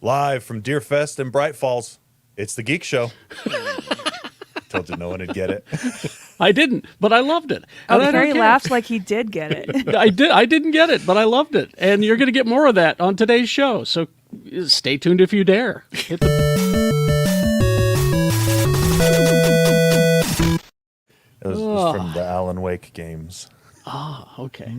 Live from Deerfest in Bright Falls, it's the Geek Show. Told you no one would get it. I didn't, but I loved it. Oh, And I don't Carrie care. laughed like he did get it. I didn't get it, but I loved it. And you're going to get more of that on today's show. So stay tuned if you dare. Hit the... It was from the Alan Wake games. Ah, okay.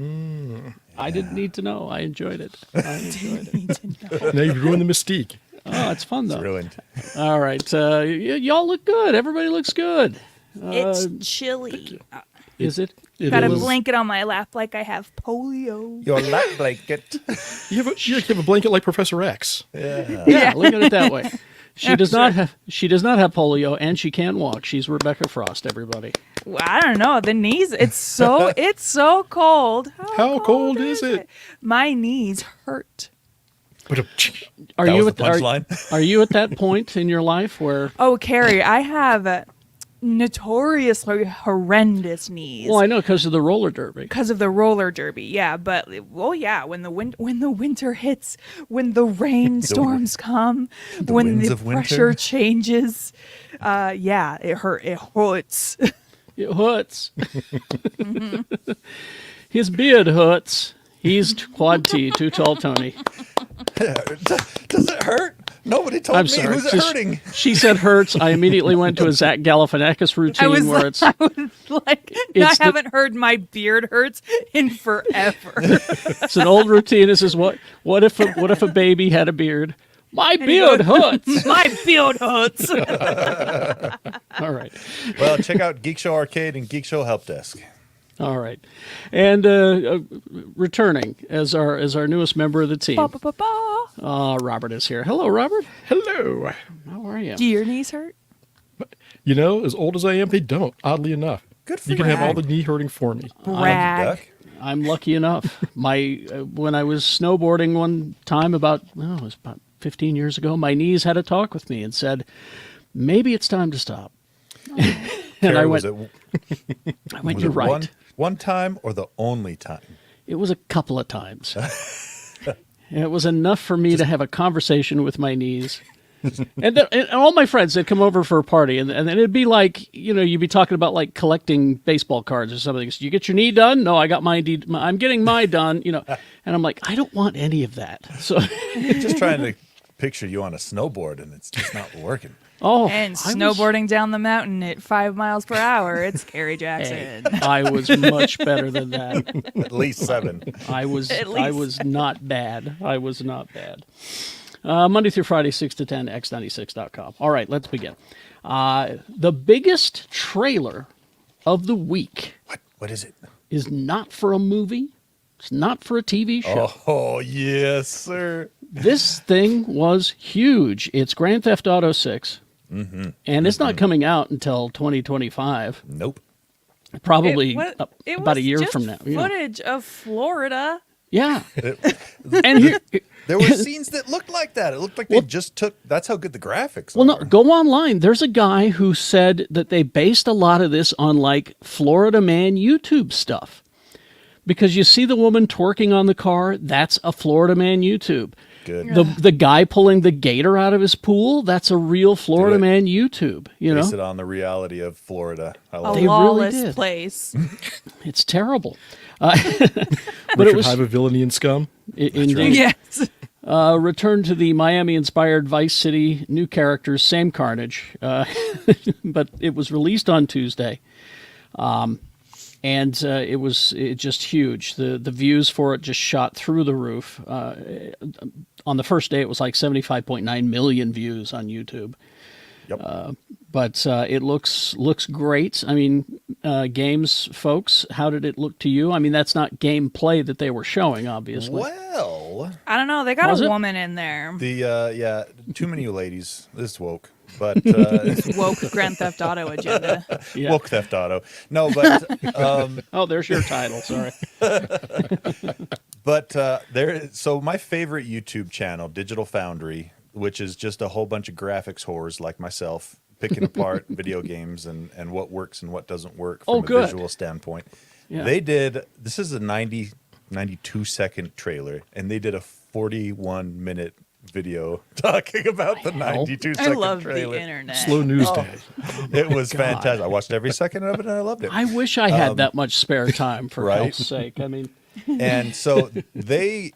I didn't need to know. I enjoyed it. Now you've ruined the mystique. Oh, it's fun, though. It's ruined. All right. Y'all look good. Everybody looks good. It's chilly. Is it? Got a is. blanket on my lap like I have polio. Your lap blanket. You have a blanket like Professor X. Yeah, look at it that way. She does not have polio, and she can't walk. She's Rebecca Frost, everybody. Well, I don't know. The knees, it's so cold. How cold is it? My knees hurt. Are That you was at the punchline. Are you at that point in your life where? Oh, Carrie, I have notoriously horrendous knees. Well, I know because of the roller derby. Because of the roller derby, yeah. But when the winter hits, when the rainstorms come, when winds the of winter. pressure changes, yeah, it hurts. It hurts. His beard hurts. He's quad T, too tall, Tony. Does it hurt? Nobody told I'm me. sorry. Who's it hurting? She said hurts. I immediately went to a Zach Galifianakis routine where it's. I was like, It's I haven't heard my beard hurts in forever. It's an old routine. This is what if a baby had a beard? My beard hurts. My beard hurts. All right. Well, check out Geek Show Arcade and Geek Show Help Desk. All right. And returning as our newest member of the team, Robert is here. Hello, Robert. Hello. How are you? Do your knees hurt? You know, as old as I am, they don't, oddly enough. Good for You can have Brag. all the knee hurting for me. Brag. Duck. I'm lucky enough. When I was snowboarding one time it was about 15 years ago, my knees had a talk with me and said, maybe it's time to stop. And Carrie, I was went, was you're it right. one time or the only time? It was a couple of times. It was enough for me to have a conversation with my knees. And all my friends, they'd come over for a party, and then it'd be like, you'd be talking about like collecting baseball cards or something. So you get your knee done? No, I got I'm getting my done, And I'm like, I don't want any of that. So Just trying to picture you on a snowboard, and it's just not working. And snowboarding down the mountain at 5 miles per hour. It's Carrie Jackson. I was much better than that. At least 7. I was least. not bad. I was not bad. Monday through Friday, 6 to 10, x96.com. All right, let's begin. The biggest trailer of the week What is it? is not for a movie. It's not for a TV show. Oh, yes, sir. This thing was huge. It's Grand Theft Auto 6. Mm-hmm. And it's not coming out until 2025. Nope. Probably It about a year just from now. Footage of Florida. Yeah. And here, There were scenes that looked like that. It looked like they just took. That's how good the graphics well, are. no, go online. There's a guy who said that they based a lot of this on like Florida Man YouTube stuff. Because you see the woman twerking on the car, that's a Florida Man YouTube. Good. The guy pulling the gator out of his pool, that's a real Florida Man YouTube. Base it on the reality of Florida. I A love They it. really lawless did. place. It's terrible. But it was- Hive of villainy and scum. Indeed. Yes. Return to the Miami-inspired Vice City, new characters, same carnage. But it was released on Tuesday. And it was just huge. The views for it just shot through the roof. On the first day, it was like 75.9 million views on YouTube. Yep. But it looks great. I mean, games folks, how did it look to you? I mean, that's not gameplay that they were showing, obviously. Well, I don't know. They got Was a it? woman in there. yeah, too many ladies. This woke, but Woke Grand Theft Auto agenda. Yeah. woke Theft Auto. No, but Oh, there's your title. Sorry. but there. So my favorite YouTube channel, Digital Foundry, which is just a whole bunch of graphics whores like myself picking apart video games and what works and what doesn't work from a good. visual standpoint. Yeah. They did. This is a 92 second trailer, and they did a 41-minute video talking about the 92-second I love trailer. the internet. Slow news day. It was fantastic. I watched every second of it and I loved it. I wish I had that much spare time, for right? health's sake. I mean, And so they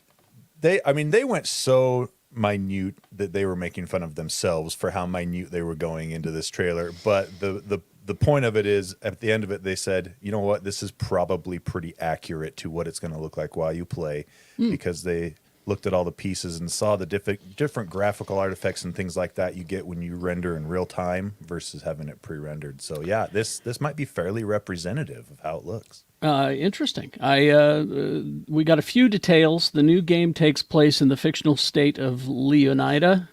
went so minute that they were making fun of themselves for how minute they were going into this trailer. But the point of it is, at the end of it, they said, you know what, this is probably pretty accurate to what it's going to look like while you play, because they looked at all the pieces and saw the different graphical artifacts and things like that you get when you render in real time versus having it pre-rendered. So yeah, this might be fairly representative of how it looks. interesting. We got a few details. The new game takes place in the fictional state of Leonida,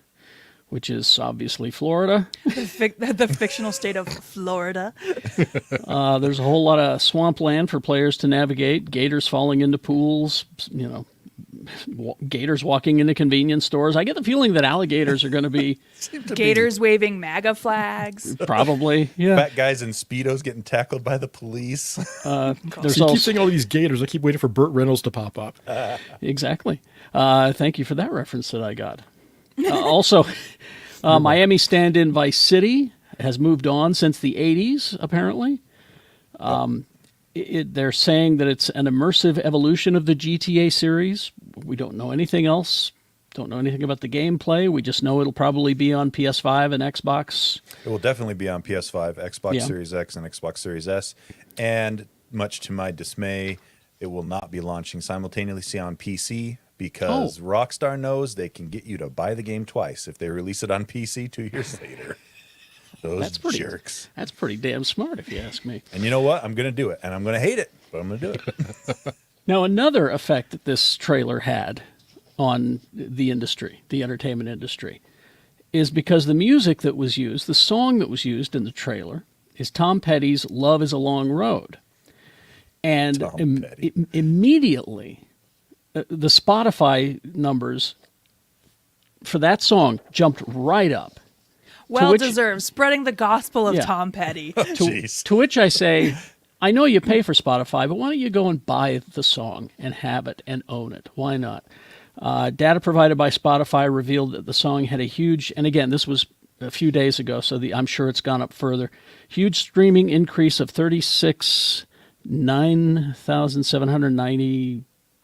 which is obviously Florida. The fictional state of Florida. There's a whole lot of swampland for players to navigate. Gators falling into pools, gators walking into convenience stores. I get the feeling that alligators are going to be Gators waving MAGA flags. probably, yeah. Fat guys in Speedos getting tackled by the police. There's So you keep also saying all these gators. I keep waiting for Burt Reynolds to pop up. exactly. Thank you for that reference that I got. Also, Miami stand-in Vice City has moved on since the 80s, apparently. They're saying that it's an immersive evolution of the GTA series. We don't know anything else. Don't know anything about the gameplay. We just know it'll probably be on PS5 and Xbox. It will definitely be on PS5, Xbox Yeah. Series X, and Xbox Series S. And much to my dismay, it will not be launching simultaneously on PC because Rockstar knows they can get you to buy the game twice if they release it on PC 2 years later. Those That's pretty jerks. That's pretty damn smart, if you ask me. And you know what? I'm going to do it. And I'm going to hate it, but I'm going to do it. Now, another effect that this trailer had on the industry, the entertainment industry, is because the music that was used, the song that was used in the trailer, is Tom Petty's Love is a Long Road. And Tom Petty. immediately, the Spotify numbers for that song jumped right up. Well which- deserved. Spreading the gospel of Yeah. Tom Petty. Jeez. To which I say, I know you pay for Spotify, but why don't you go and buy the song and have it and own it? Why not? Data provided by Spotify revealed that the song had a huge, and again, this was a few days ago, so I'm sure it's gone up further, huge streaming increase of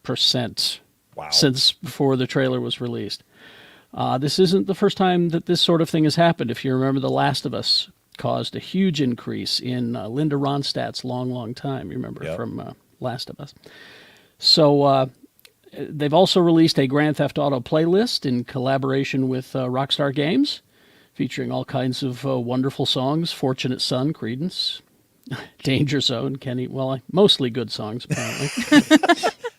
9,790% Wow. since before the trailer was released. This isn't the first time that this sort of thing has happened. If you remember, The Last of Us caused a huge increase in Linda Ronstadt's long time, you remember, Yep. from Last of Us. So they've also released a Grand Theft Auto playlist in collaboration with Rockstar Games, featuring all kinds of wonderful songs, Fortunate Son, Creedence, Danger Zone, Kenny, mostly good songs, apparently.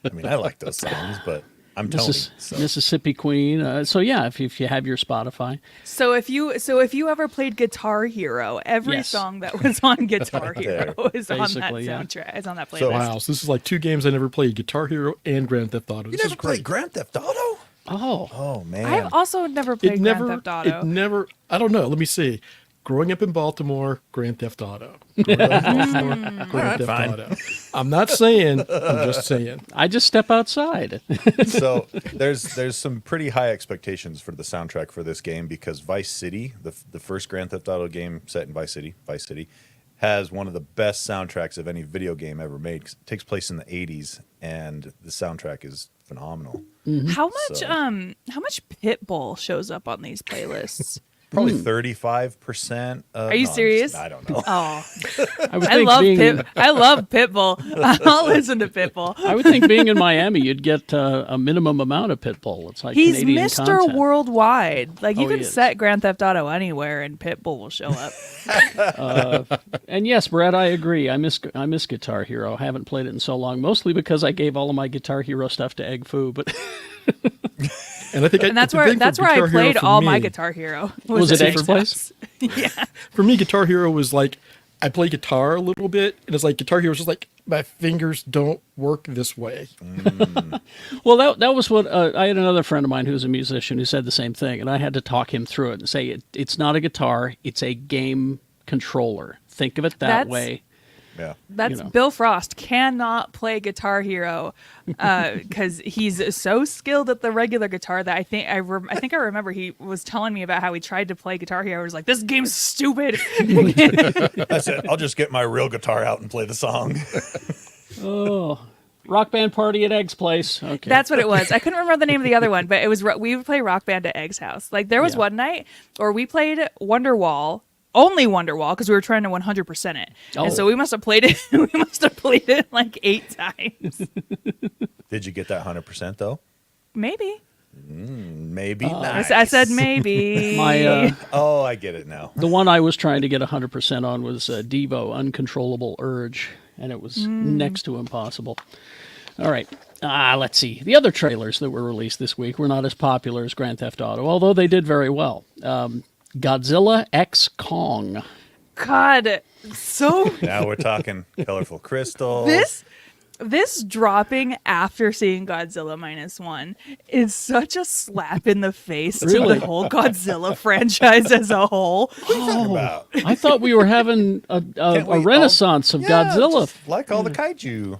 I mean, I like those songs, but I'm Tony. So. Mississippi Queen. So yeah, if you have your Spotify. So if you ever played Guitar Hero, every Yes. song that was on Guitar Hero is on that Basically, yeah. soundtrack. Is on that playlist. So- Wow, so this is like two games I never played: Guitar Hero and Grand Theft Auto. You This never is great. played Grand Theft Auto? Oh, Oh, man. I've also never played It never. Grand Theft Auto. It never. I don't know. Let me see. Growing up in Baltimore, Grand Theft Auto. Growing up in Baltimore, Grand Theft fine. Auto. I'm not saying. I'm just saying. I just step outside. So there's some pretty high expectations for the soundtrack for this game because Vice City, the first Grand Theft Auto game set in Vice City, has one of the best soundtracks of any video game ever made. It takes place in the 80s, and the soundtrack is phenomenal. How much So- how much Pitbull shows up on these playlists? Probably 35%. Are you serious? I don't know. Oh, I would I think love being I love Pitbull. I'll listen to Pitbull. I would think being in Miami, you'd get a minimum amount of Pitbull. It's like He's Canadian Mr. content. Worldwide. Like you Oh, he can is. set Grand Theft Auto anywhere, and Pitbull will show up. And yes, Brad, I agree. I miss Guitar Hero. I haven't played it in so long, mostly because I gave all of my Guitar Hero stuff to Egg Foo. But And I think And that's the where thing for that's where I Guitar Hero played for all my me- Guitar Hero. Was it at Egg's place? Yeah. For me, Guitar Hero was like I play guitar a little bit, and it's like Guitar Hero is just like my fingers don't work this way. well, that was what I had another friend of mine who's a musician who said the same thing, and I had to talk him through it and say it's not a guitar, it's a game controller. Think of it that That's- way. Yeah. That's You know. Bill Frost cannot play Guitar Hero because he's so skilled at the regular guitar that I think I remember he was telling me about how he tried to play Guitar Hero. He was like, "This game's stupid." I said, I'll just get my real guitar out and play the song. Oh, Rock Band Party at Egg's place. Okay. That's what it was. I couldn't remember the name of the other one, but it was we would play Rock Band at Egg's house. Like there was one night where we played Wonderwall. Only Wonderwall because we were trying to 100% it, and so we must have played it. We must have played it like 8 times. Did you get that 100% though? Maybe. Maybe not. I said maybe. My Oh, I get it now. the one I was trying to get 100% on was Devo, Uncontrollable Urge, and it was next to impossible. All right. Let's see. The other trailers that were released this week were not as popular as Grand Theft Auto, although they did very well. Godzilla X Kong. God, so Now we're talking colorful crystal. this dropping after seeing Godzilla -1 is such a slap in the face Really? to the whole Godzilla franchise as a whole. about. I thought we were having a renaissance of Godzilla. just like all the kaiju.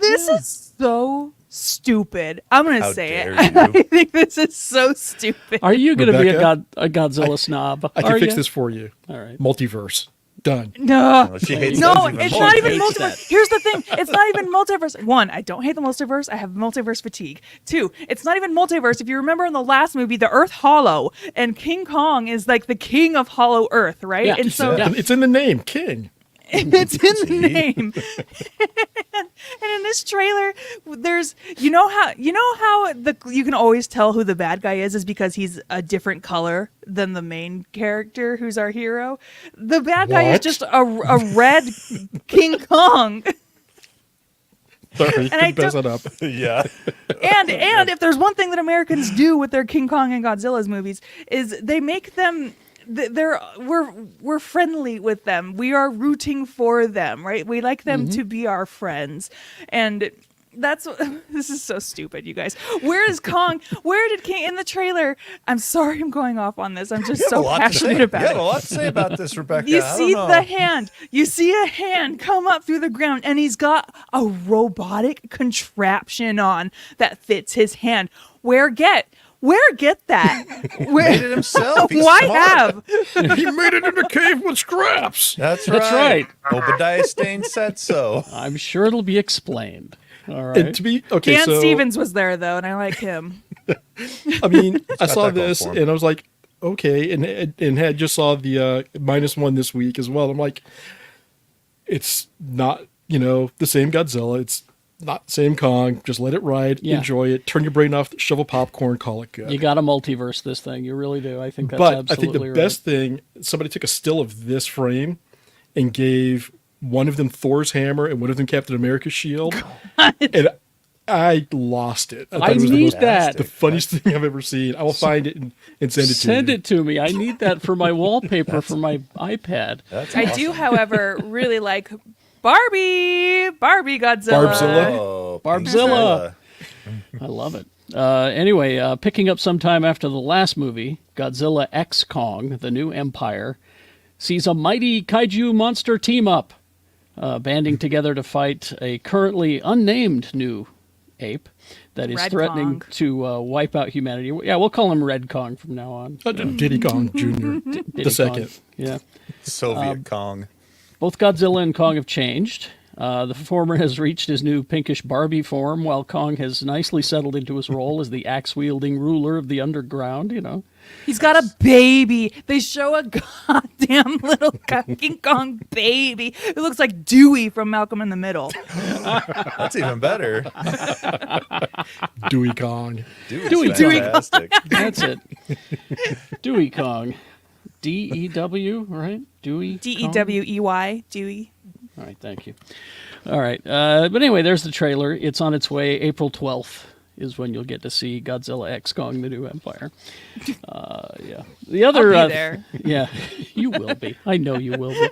This is so stupid. I'm gonna How say dare it. you. I think this is so stupid. Are you going to be Rebecca? a Godzilla snob? I can Are fix ya? this for you. All right. Multiverse. Done. No. She hates No, those even it's more. not even Hates multiverse. that. Here's the thing. It's not even multiverse. 1, I don't hate the multiverse. I have multiverse fatigue. 2, it's not even multiverse. If you remember in the last movie, the Earth Hollow, and King Kong is like the king of Hollow Earth, right? Yeah. And so Yeah. It's in the name, King. it's in the name. And in this trailer, there's you know how you can always tell who the bad guy is because he's a different color than the main character who's our hero. The bad guy is What? just a red King Kong. Sorry, you And I can pass don't- that up. Yeah. And if there's one thing that Americans do with their King Kong and Godzilla's movies is they make them we're friendly with them. We are rooting for them, right? We like them to be our friends. And this is so stupid, you guys. Where is Kong? Where did King in the trailer? I'm sorry I'm going off on this. I'm just so passionate about You have it. a lot to say about this, Rebecca. You I see don't the know. hand. You see a hand come up through the ground, and he's got a robotic contraption on that fits his hand. Where get that? Where Made it himself. He's Why smart. have? He made it in a cave with scraps. That's That's right. Obadiah Stane said so. I'm sure it'll be explained. All right. And to be okay, Dan so Stevens was there though, and I like him. I mean, I saw that going this for him. and I was like, okay, and had just saw the -1 this week as well. I'm like, it's not the same Godzilla. It's not the same Kong. Just let it ride, Yeah. enjoy it, turn your brain off, shovel popcorn, call it good. You got to multiverse this thing. You really do. I think that's But I absolutely think the right. best thing, somebody took a still of this frame and gave one of them Thor's hammer and one of them Captain America's shield, and I lost it. I thought it was need the that. the funniest thing I've ever seen. I will find it and send it to you. Send it to me. I need that for my wallpaper for my iPad. That's I do, however, really like Barbie Godzilla. Barbzilla? Oh, Barbzilla. I love it. Anyway, picking up sometime after the last movie, Godzilla X Kong, The New Empire, sees a mighty kaiju monster team up, banding together to fight a currently unnamed new ape that is Red threatening Kong. to wipe out humanity. Yeah, we'll call him Red Kong from now on. Diddy Kong Jr. Diddy the Kong. second. Yeah. Soviet Kong. Both Godzilla and Kong have changed. The former has reached his new pinkish Barbie form, while Kong has nicely settled into his role as the axe-wielding ruler of the underground, He's got a baby. They show a goddamn little King Kong baby. It looks like Dewey from Malcolm in the Middle. That's even better. Dewey Kong. Dewey. Dewey. Fantastic. That's it. Dewey Kong. D-E-W, right? Dewey Kong? Dewey. Dewey. All right, thank you. All right. But anyway, there's the trailer. It's on its way. April 12th is when you'll get to see Godzilla X Kong, The New Empire. Yeah. The other... I'll be there. Yeah, you will be. I know you will be.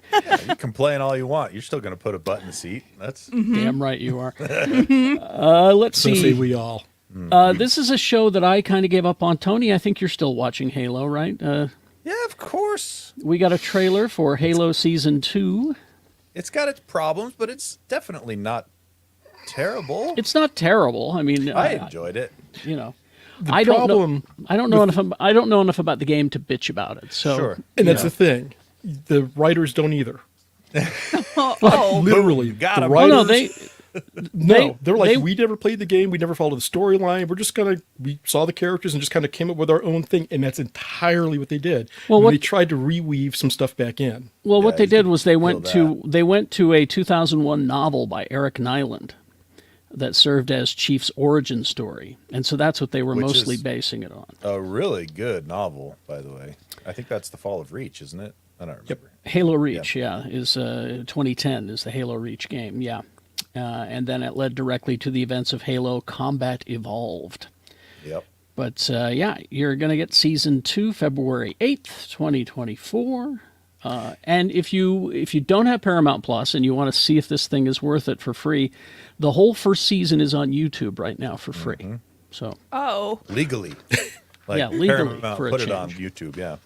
You complain all you want. You're still going to put a butt in the seat. That's Damn right you are. Let's So say see. we all. This is a show that I kind of gave up on. Tony, I think you're still watching Halo, right? yeah, of course. We got a trailer for Halo Season 2. It's got its problems, but it's definitely not terrible. It's not terrible. I mean, I enjoyed it. You know, The I don't problem know. I don't know enough. I don't know enough about the game to bitch about it. So, Sure. And that's the thing. The writers don't either. Oh, Literally. Boom, got the 'em. well, no, writers- they they're like, they- we never played the game. We never followed the storyline. We saw the characters and just kind of came up with our own thing. And that's entirely what they did. Well, And what- they tried to reweave some stuff back in. Well, what Yeah, they you did can was they feel went to a 2001 novel by Eric Nyland that served as Chief's origin story, and so that's what they were Which mostly is- basing it on. A really good novel, by the way. I think that's The Fall of Reach, isn't it? I don't remember. Halo Reach, is 2010 is the Halo Reach game, yeah, and then it led directly to the events of Halo Combat Evolved. Yep. But yeah, you're going to get season 2 February 8th, 2024. And if you don't have Paramount Plus and you want to see if this thing is worth it for free, the whole first season is on YouTube right now for free. So oh. Legally. Like Yeah, legally, Paramount for a put it on change. YouTube, yeah.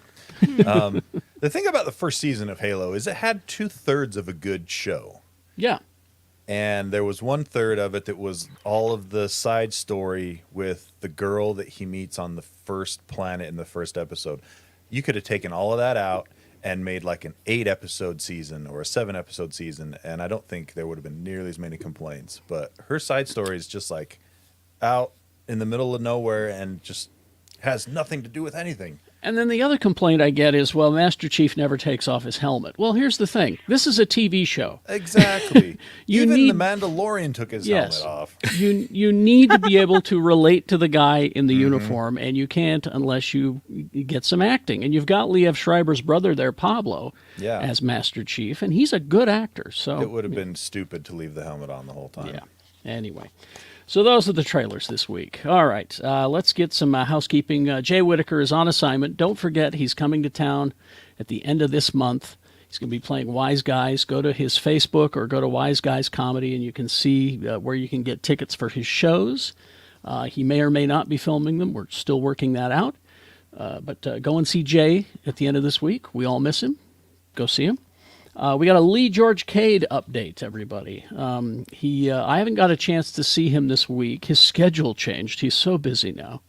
The thing about the first season of Halo is it had 2/3 of a good show. yeah, And there was 1/3 of it that was all of the side story with the girl that he meets on the first planet in the first episode. You could have taken all of that out and made like an 8-episode season or a 7-episode season, and I don't think there would have been nearly as many complaints. But her side story is just like out in the middle of nowhere and just has nothing to do with anything. and then the other complaint I get is, well, Master Chief never takes off his helmet. Well, here's the thing: this is a TV show. Exactly. You Even need- the Mandalorian took his Yes. helmet off. You need to be able to relate to the guy in the Mm-hmm. uniform, and you can't unless you get some acting. And you've got Liev Schreiber's brother there, Pablo, Yeah. as Master Chief, and he's a good actor. So It would have been stupid to leave the helmet on the whole time. yeah. Anyway, so those are the trailers this week. All right, let's get some housekeeping. Jay Whitaker is on assignment. Don't forget, he's coming to town at the end of this month. He's going to be playing Wise Guys. Go to his Facebook or go to Wise Guys Comedy, and you can see where you can get tickets for his shows. He may or may not be filming them. We're still working that out. But go and see Jay at the end of this week. We all miss him. Go see him. We got a Lee George Cade update, everybody. I haven't got a chance to see him this week. His schedule changed. He's so busy now.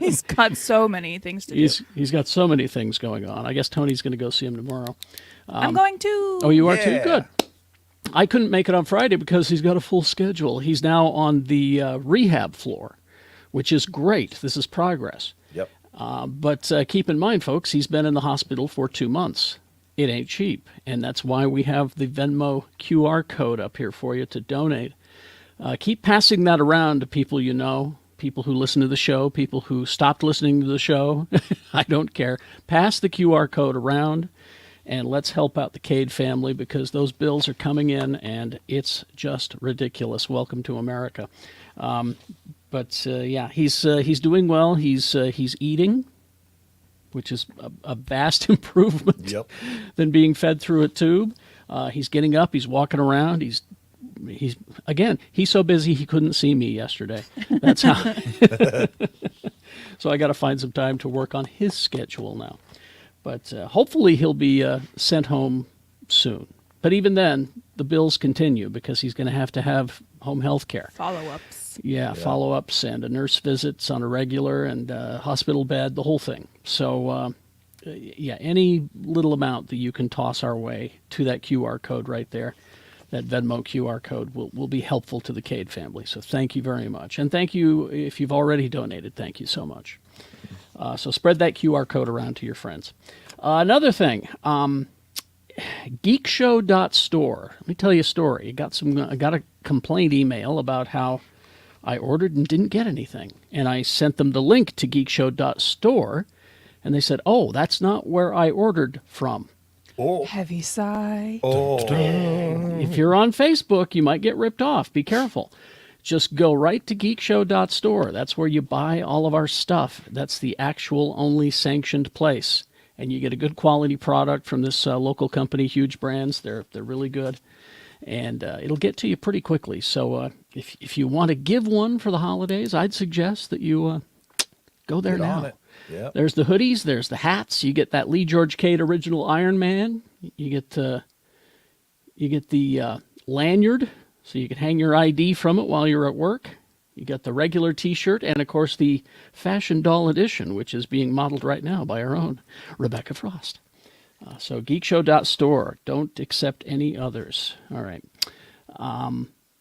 He's got so many things to do. He's got so many things going on. I guess Tony's going to go see him tomorrow. I'm going to. Oh, you are too? Yeah. Good. I couldn't make it on Friday because he's got a full schedule. He's now on the rehab floor, which is great. This is progress. Yep. But keep in mind, folks, he's been in the hospital for 2 months. It ain't cheap, and that's why we have the Venmo QR code up here for you to donate. Keep passing that around to people you know, people who listen to the show, people who stopped listening to the show. I don't care. Pass the QR code around, and let's help out the Cade family because those bills are coming in, and it's just ridiculous. Welcome to America. Yeah, he's doing well. He's eating, which is a vast improvement Yep. than being fed through a tube. He's getting up. He's walking around. He's so busy he couldn't see me yesterday. That's how. So I got to find some time to work on his schedule now. But hopefully he'll be sent home soon. But even then, the bills continue because he's going to have home health care. Follow-ups. Yeah, follow-ups and nurse visits on a regular and hospital bed, the whole thing. So, any little amount that you can toss our way to that QR code right there, that Venmo QR code will be helpful to the Cade family. So thank you very much. And thank you if you've already donated. Thank you so much. So spread that QR code around to your friends. Another thing, Geekshow.store. Let me tell you a story. I got a complaint email about how I ordered and didn't get anything. And I sent them the link to Geekshow.store, and they said, oh, that's not where I ordered from. Oh. Heavy sigh. Oh. If you're on Facebook, you might get ripped off. Be careful. Just go right to Geekshow.store. That's where you buy all of our stuff. That's the actual only sanctioned place. And you get a good quality product from this local company, Huge Brands. They're really good. And it'll get to you pretty quickly. So if you want to give one for the holidays, I'd suggest that you go there Get now. on it. Yep. There's the hoodies. There's the hats. You get that Lee George Cade original Iron Man. You get You get the lanyard, so you can hang your ID from it while you're at work. You got the regular T-shirt, and of course the Fashion Doll edition, which is being modeled right now by our own Rebecca Frost. So Geekshow.store. Don't accept any others. All right.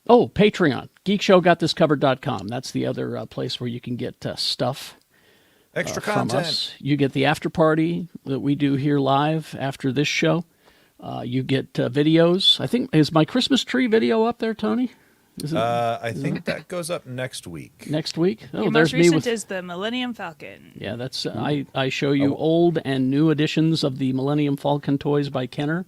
Patreon. GeekShowGotThisCovered.com. That's the other place where you can get stuff. Extra from content. us. You get the after party that we do here live after this show. You get videos. I think, is my Christmas tree video up there, Tony? Is it, I think that goes up next week. next week? Oh, Your there's most me recent with. is the Millennium Falcon. Yeah, that's I show you old and new editions of the Millennium Falcon toys by Kenner.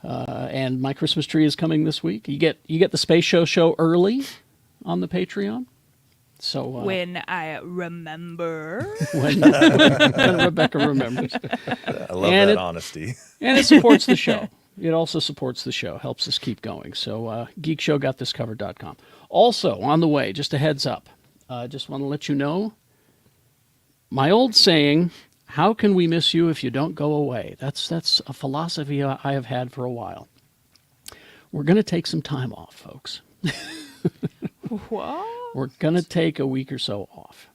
And my Christmas tree is coming this week. You get the Space Show early on the Patreon. So When I remember. when Rebecca remembers. I love And that it- honesty. And it supports the show. It also supports the show, helps us keep going. So GeekShowGotThisCovered.com. Also, on the way, just a heads up, just want to let you know, my old saying, how can we miss you if you don't go away? That's a philosophy I have had for a while. We're going to take some time off, folks. What? We're going to take a week or so off.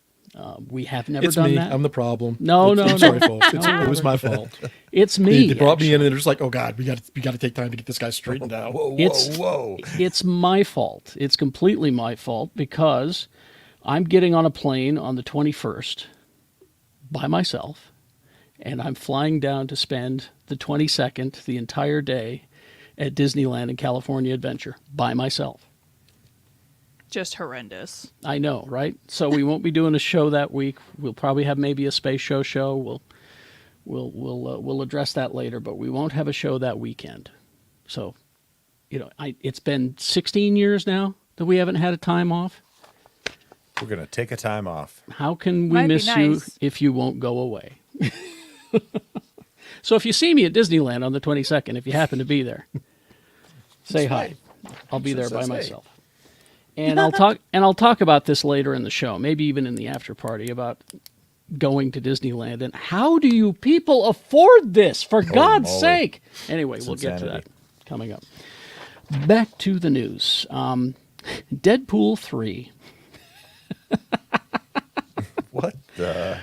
We have never It's done me. that. I'm the problem. No, I'm no, sorry, no. folks. It was my fault. It's me. They brought me actually. in and they're just like, oh God, we got to take time to get this guy straightened out. Whoa, whoa, It's- whoa. It's my fault. It's completely my fault because I'm getting on a plane on the 21st by myself, and I'm flying down to spend the 22nd, the entire day, at Disneyland and California Adventure by myself. Just horrendous. I know, right? So we won't be doing a show that week. We'll probably have maybe a space show. We'll address that later, but we won't have a show that weekend. So, it's been 16 years now that we haven't had a time off. We're going to take a time off. How can we Might be miss you nice. if you won't go away? So if you see me at Disneyland on the 22nd, if you happen to be there, say hi. I'll be there by says hey. myself. And I'll talk about this later in the show, maybe even in the after party, about going to Disneyland and how do you people afford this, for God's moly. sake. Anyway, we'll get to that insanity. coming up. Back to the news. Deadpool 3. What the?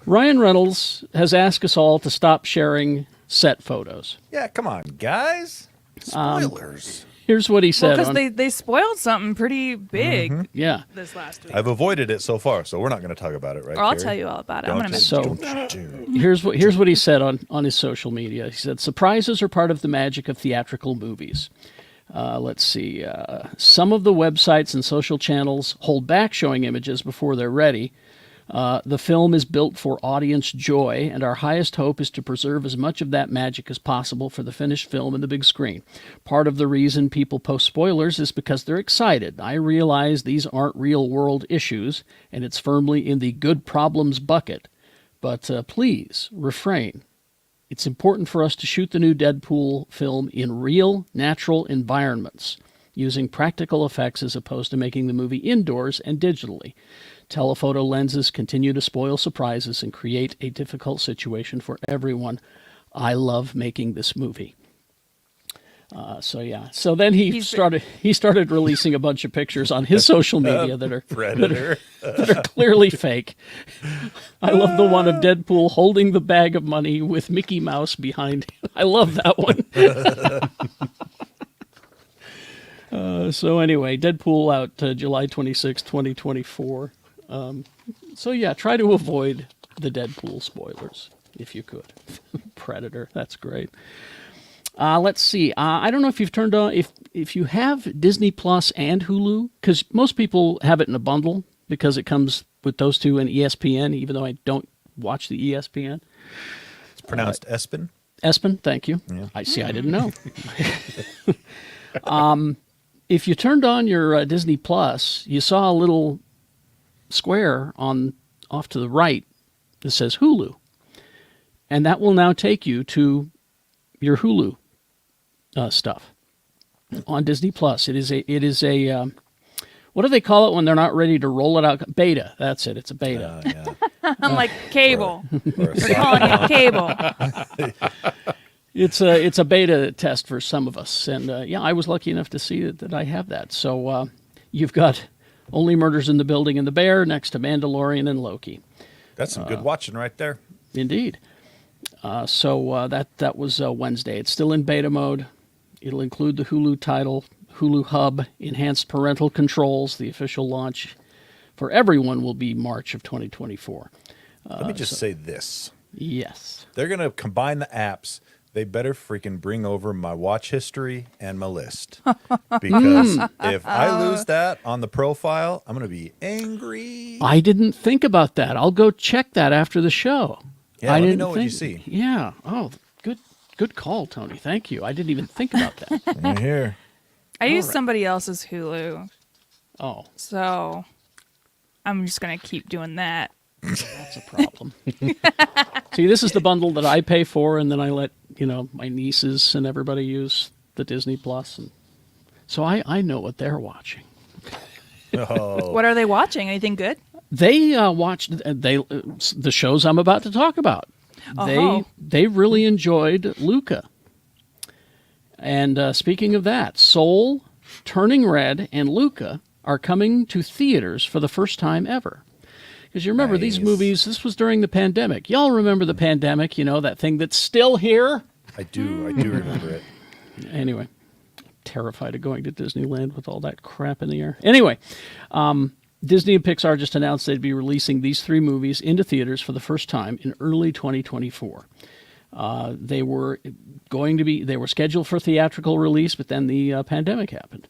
Ryan Reynolds has asked us all to stop sharing set photos. Yeah, come on, guys. Spoilers. Here's what he Well, said. because they spoiled something pretty big Yeah. this last week. I've avoided it so far, so we're not going to talk about it, right? Or I'll Carrie? tell you all about it. I'm Don't going to just- mention So- don't you do. Here's what he said on his social media. He said, surprises are part of the magic of theatrical movies. Let's see. Some of the websites and social channels hold back showing images before they're ready. The film is built for audience joy, and our highest hope is to preserve as much of that magic as possible for the finished film and the big screen. Part of the reason people post spoilers is because they're excited. I realize these aren't real-world issues, and it's firmly in the good problems bucket. But please, refrain. It's important for us to shoot the new Deadpool film in real, natural environments, using practical effects as opposed to making the movie indoors and digitally. Telephoto lenses continue to spoil surprises and create a difficult situation for everyone. I love making this movie. So then he started releasing a bunch of pictures on his social media that are Predator. clearly fake. I love the one of Deadpool holding the bag of money with Mickey Mouse behind him. I love that one. So anyway, Deadpool out July 26, 2024. Try to avoid the Deadpool spoilers if you could. Predator, that's great. Let's see. I don't know if you've turned on, if you have Disney Plus and Hulu, because most people have it in a bundle because it comes with those two and ESPN, even though I don't watch the ESPN. It's pronounced Espen. Espen, thank you. Yeah. I didn't know. If you turned on your Disney Plus, you saw a little square off to the right that says Hulu, and that will now take you to your Hulu stuff on Disney Plus. It is a what do they call it when they're not ready to roll it out? Beta. That's it. It's a beta. Yeah. I'm like, cable. Or a We're calling it cable. It's a beta test for some of us, and I was lucky enough to see that I have that. So you've got Only Murders in the Building and the Bear next to Mandalorian and Loki. That's some good watching right there. Indeed. So that was Wednesday. It's still in beta mode. It'll include the Hulu title, Hulu Hub, enhanced parental controls. The official launch for everyone will be March of 2024. Let me just say this. Yes. They're going to combine the apps. They better freaking bring over my watch history and my list. Because if I lose that on the profile, I'm going to be angry. I didn't think about that. I'll go check that after the show. Yeah, I let me didn't know what you see. Yeah. Oh, good call, Tony. Thank you. I didn't even think about that. Right here. I use somebody else's Hulu, Oh, so I'm just gonna keep doing that. that's a problem. See, this is the bundle that I pay for, and then I let my nieces and everybody use the Disney Plus, and so I know what they're watching. Oh, What are they watching? Anything good? They watched the shows I'm about to talk about. Oh. They really enjoyed Luca. And speaking of that, Soul, Turning Red, and Luca are coming to theaters for the first time ever. Because you remember these Nice. movies, this was during the pandemic. Y'all remember the pandemic, that thing that's still here? I do remember it. Anyway, terrified of going to Disneyland with all that crap in the air. Anyway, Disney and Pixar just announced they'd be releasing these 3 movies into theaters for the first time in early 2024. They were scheduled for theatrical release, but then the pandemic happened.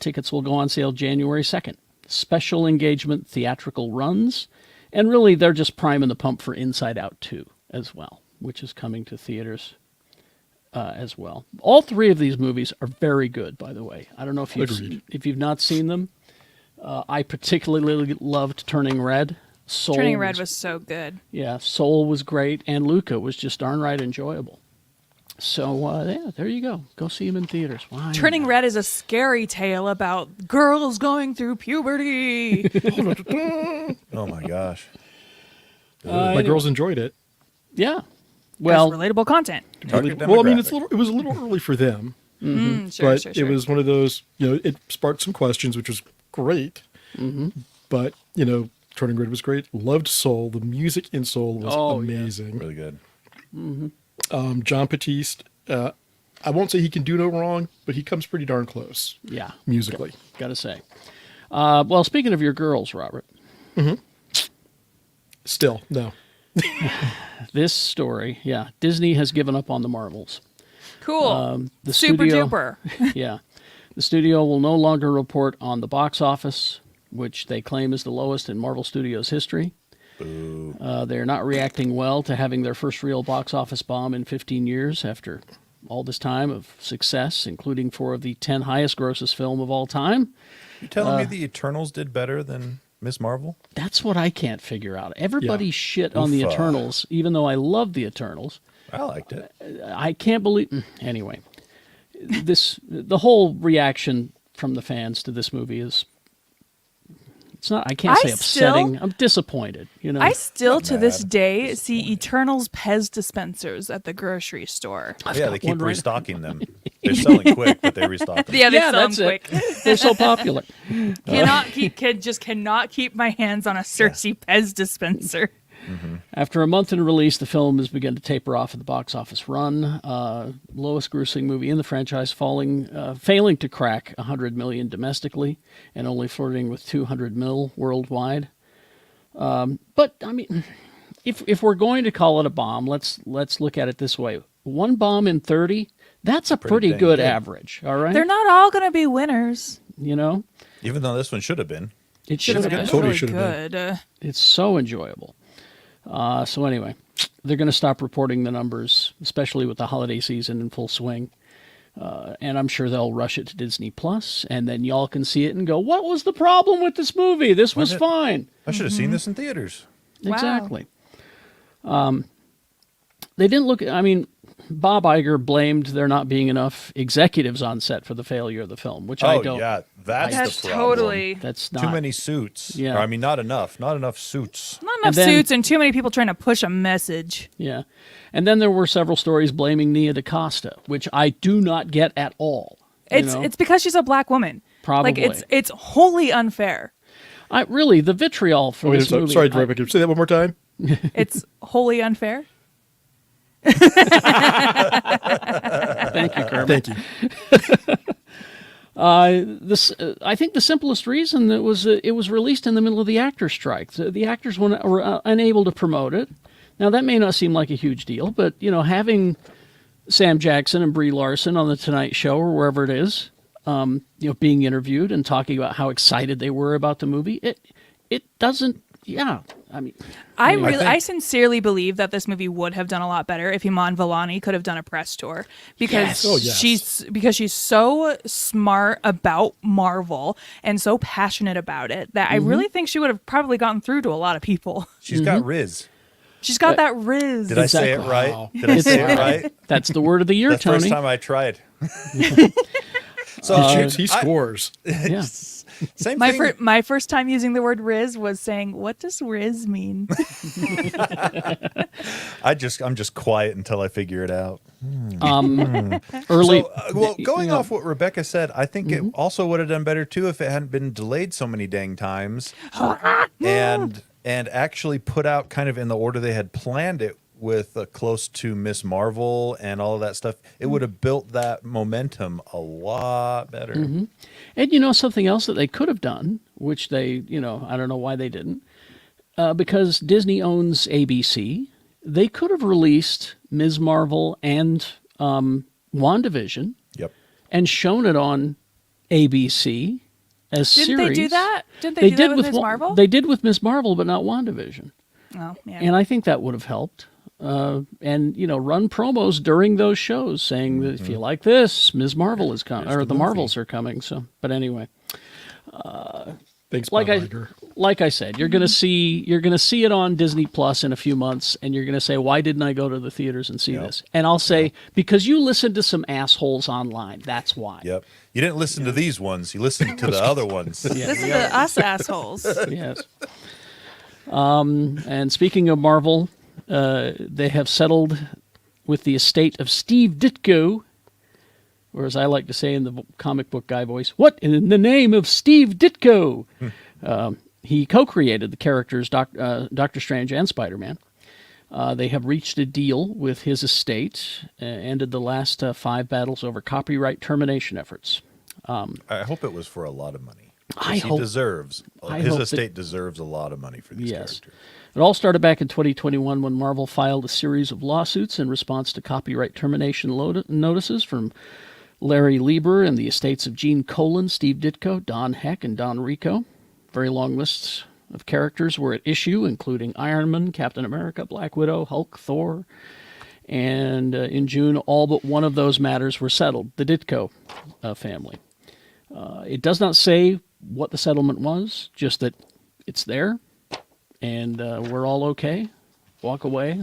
Tickets will go on sale January 2nd. Special engagement theatrical runs, and really they're just priming the pump for Inside Out 2 as well, which is coming to theaters as well. All 3 of these movies are very good, by the way. I don't know if you've not seen them. I particularly loved Turning Red. Soul Turning Red was so good. Yeah, Soul was great, and Luca was just darn right enjoyable. So, there you go. Go see him in theaters. Why Turning not? Red is a scary tale about girls going through puberty. Oh my gosh. My girls enjoyed it. Yeah. Well, Well, relatable content. Target Well, I mean, demographic. it was a little early for them, Sure, but it was one of those. It sparked some questions, which was great. But Turning Red was great. Loved Soul. The music in Soul was amazing. Really good. John Batiste. I won't say he can do no wrong, but he comes pretty darn close. yeah. Musically. Gotta say. Well, speaking of your girls, Robert, Still, no. this story, Disney has given up on the Marvels. Cool. The Super studio, duper. Yeah. The studio will no longer report on the box office, which they claim is the lowest in Marvel Studios history. They're not reacting well to having their first real box office bomb in 15 years after all this time of success, including 4 of the 10 highest grossest film of all time. You telling me the Eternals did better than Miss Marvel? That's what I can't figure out. Everybody Yeah. shit on the Oofa. Eternals, even though I love the Eternals. I liked it. I can't believe. Anyway, the whole reaction from the fans to this movie is. It's not. I can't say upsetting. I'm disappointed. I still, Not to this mad. day, see Eternals Pez dispensers at the grocery store. Yeah, they keep one right- restocking them. They're selling quick, but they restock them. Yeah, they Yeah, sell that's them it. quick. They're so popular. Cannot keep my hands on a Cersei Pez dispenser. After a month in release, the film has begun to taper off at the box office run. Lowest grossing movie in the franchise, failing to crack 100 million domestically, and only flirting with 200 mil worldwide. But I mean, if we're going to call it a bomb, let's look at it this way: 1 bomb in 30. That's a pretty dang good good. average. All right, They're not all going to be winners. Even though this one should have been. It should have been. It's Totally really should have good. It's so enjoyable. So anyway, they're going to stop reporting the numbers, especially with the holiday season in full swing. And I'm sure they'll rush it to Disney Plus, and then y'all can see it and go, "What was the problem with this movie? This was fine." I should have seen this in theaters. Wow. Exactly. They didn't look. I mean, Bob Iger blamed there not being enough executives on set for the failure of the film, which I don't. yeah, that's That's the problem. totally That's not Too many suits. Yeah. Or, I mean, not enough suits. not enough then- suits and too many people trying to push a message. Yeah, and then there were several stories blaming Nia DaCosta, which I do not get at all. you know? It's because she's a black woman. Probably. Like it's wholly unfair. Really the vitriol for Wait, this movie. sorry, Rebecca. Can you say that one more time? It's wholly unfair. Thank you, Kermit. Thank you. I think the simplest reason that it was released in the middle of the actor strike. The actors were unable to promote it. Now that may not seem like a huge deal, but having Sam Jackson and Brie Larson on the Tonight Show or wherever it is, being interviewed and talking about how excited they were about the movie, it doesn't. Yeah, I mean, I sincerely believe that this movie would have done a lot better if Iman Vellani could have done a press tour because Yes. Oh, yes. she's so smart about Marvel and so passionate about it that I really think she would have probably gotten through to a lot of people. She's got Riz. She's got that riz. Did I say it Exactly. right? Wow. Did I say it right? that's the word of the year, The Tony. first time I tried. So He scores. Yeah. same My thing. my first time using the word riz was saying, "What does riz mean?" I'm just quiet until I figure it out. Early. So, going off what Rebecca said, I think it also would have done better too if it hadn't been delayed so many dang times, and actually put out kind of in the order they had planned it, with close to Miss Marvel and all of that stuff. It would have built that momentum a lot better. And something else that they could have done, which they, I don't know why they didn't, because Disney owns ABC, they could have released Ms. Marvel and WandaVision Yep. and shown it on ABC as Didn't series. they do that? Didn't they do that with Ms. Marvel? They did with Ms. Marvel, but not WandaVision. Oh, yeah. And I think that would have helped. And run promos during those shows saying that if you like this, Ms. Marvel is coming, or the Marvels are coming. So, but anyway, Thanks, like Bob I Iger. like I said, you're gonna see it on Disney Plus in a few months, and you're gonna say, why didn't I go to the theaters and see this? And I'll say, because you listened to some assholes online. That's why. Yep. You didn't listen to these ones. You listened to the other ones. Listen to us assholes. Yes. And speaking of Marvel, they have settled with the estate of Steve Ditko, or as I like to say in the comic book guy voice, what in the name of Steve Ditko? He co-created the characters Doctor Strange and Spider-Man. They have reached a deal with his estate, ended the last 5 battles over copyright termination efforts. I hope it was for a lot of money. I He hope- deserves. I His hope estate deserves a lot of money for these Yes. characters. It all started back in 2021 when Marvel filed a series of lawsuits in response to copyright termination notices from Larry Lieber and the estates of Gene Colan, Steve Ditko, Don Heck, and Don Rico. Very long lists of characters were at issue, including Iron Man, Captain America, Black Widow, Hulk, Thor. And in June, all but one of those matters were settled, the Ditko family. It does not say what the settlement was, just that it's there. And we're all okay. Walk away.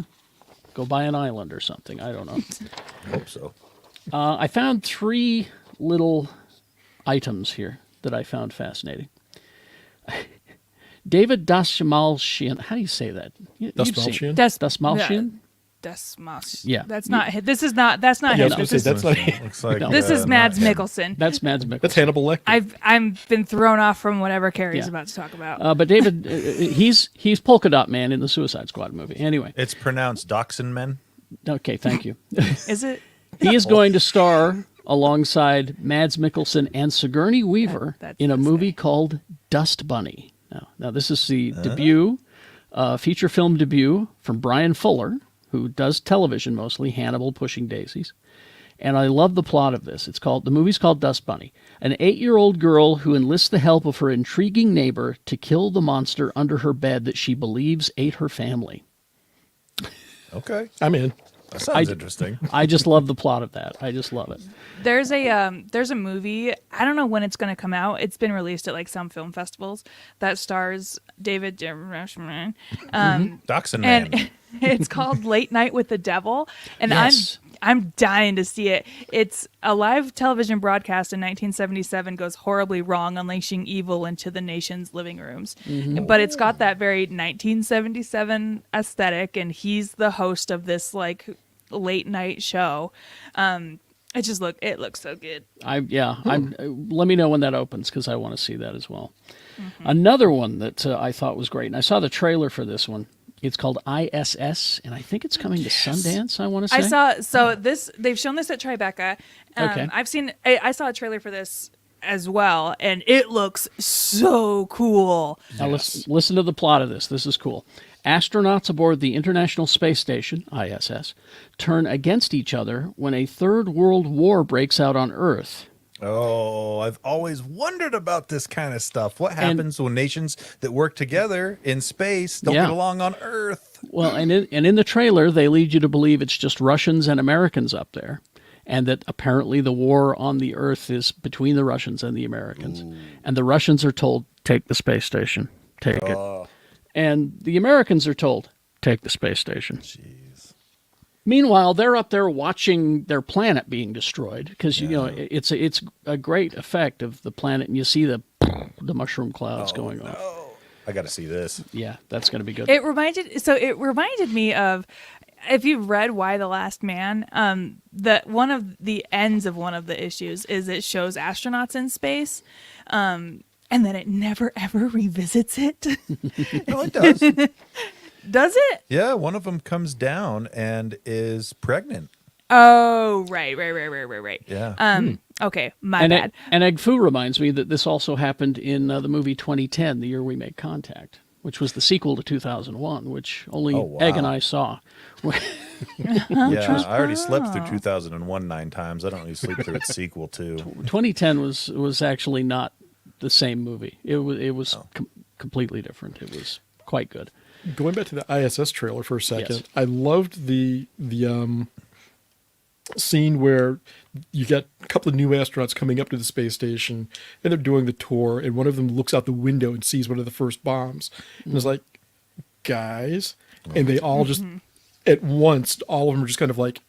Go buy an island or something. I don't know. Hope so. I found 3 little items here that I found fascinating. David Dastmalchian. How do you say that? Dastmalchian? Dastmalchian? Desmas. Yeah. That's not. This is not. That's not Yeah, I him. was going to say, This is, that's not Looks like No. this is not Mads him. Mikkelsen. That's Mads Mikkelsen. that's Hannibal Lecter. I've been thrown off from whatever Carrie's Yeah. about to talk about. But David, he's Polka Dot Man in the Suicide Squad movie. Anyway, It's pronounced Dachshund Men. okay, thank you. Is it? He is going to star alongside Mads Mikkelsen and Sigourney Weaver That's in a this movie guy. called Dust Bunny. Now this is the debut, feature film debut from Brian Fuller, who does television mostly, Hannibal, Pushing Daisies. And I love the plot of this. The movie's called Dust Bunny. An 8-year-old girl who enlists the help of her intriguing neighbor to kill the monster under her bed that she believes ate her family. Okay. I'm in. That sounds interesting. I just love the plot of that. I just love it. There's a movie. I don't know when it's going to come out. It's been released at like some film festivals that stars David Dastmalchian. Dachshund Man. And it's called Late Night with the Devil. And Yes. I'm dying to see it. It's a live television broadcast in 1977 goes horribly wrong, unleashing evil into the nation's living rooms. But it's got that very 1977 aesthetic, and he's the host of this like late night show. It looks so good. Let me know when that opens because I want to see that as well. Another one that I thought was great, and I saw the trailer for this one. It's called ISS, and I think it's coming to Sundance. I want to say. They've shown this at Tribeca. Okay. I saw a trailer for this as well, and it looks so cool. Now listen to the plot of this. This is cool. Astronauts aboard the International Space Station, ISS, turn against each other when a third world war breaks out on Earth. Oh, I've always wondered about this kind of stuff. What happens when nations that work together in space don't get along on Earth? Well, and in the trailer, they lead you to believe it's just Russians and Americans up there, and that apparently the war on the Earth is between the Russians and the Americans. Ooh. And the Russians are told, take the space station, take it. And the Americans are told, take the space station. Jeez. Meanwhile, they're up there watching their planet being destroyed because it's a great effect of the planet, and you see the mushroom clouds going off. I got to see this. Yeah, that's going to be good. It reminded me of, if you've read Why the Last Man, that one of the ends of one of the issues is it shows astronauts in space. And then it never, ever revisits it. No, it does. Does it? Yeah, one of them comes down and is pregnant. Oh, right. Yeah. Okay, my bad. And Egg Foo reminds me that this also happened in the movie 2010, The Year We Made Contact, which was the sequel to 2001, which only Egg and I saw. I already slept through 2001 9 times. I don't need to sleep through its sequel, too. 2010 was actually not the same movie. It was completely different. It was quite good. Going back to the ISS trailer for a second, yes. I loved the scene where you got a couple of new astronauts coming up to the space station, and they're doing the tour, and one of them looks out the window and sees one of the first bombs, and is like, guys, and they all just at once, all of them are just kind of like,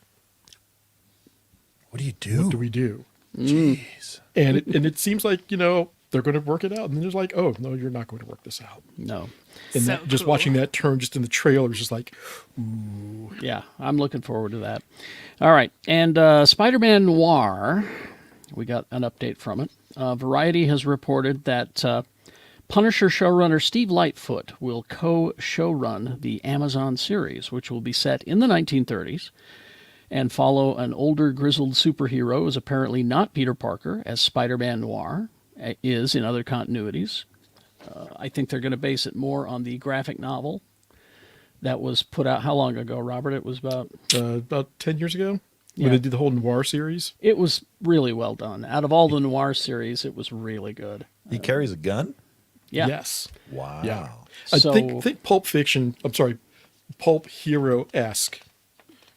what do you do? What do we do? Jeez. And it seems like they're going to work it out, and then there's like, oh no, you're not going to work this out. No. And so just watching that turn just in the trailer is just like, ooh. Yeah, I'm looking forward to that. All right, and SpiderMan Noir, we got an update from it. Variety has reported that Punisher showrunner Steve Lightfoot will co-showrun the Amazon series, which will be set in the 1930s and follow an older grizzled superhero who is apparently not Peter Parker, as Spider-Man Noir is in other continuities. I think they're going to base it more on the graphic novel that was put out how long ago, Robert? It was about 10 years ago when they did the whole Noir series. It was really well done. Out of all the Noir series, it was really good. He carries a gun? Yeah. Yes. Wow. Yeah. So, I think Pulp Fiction, Pulp Hero-esque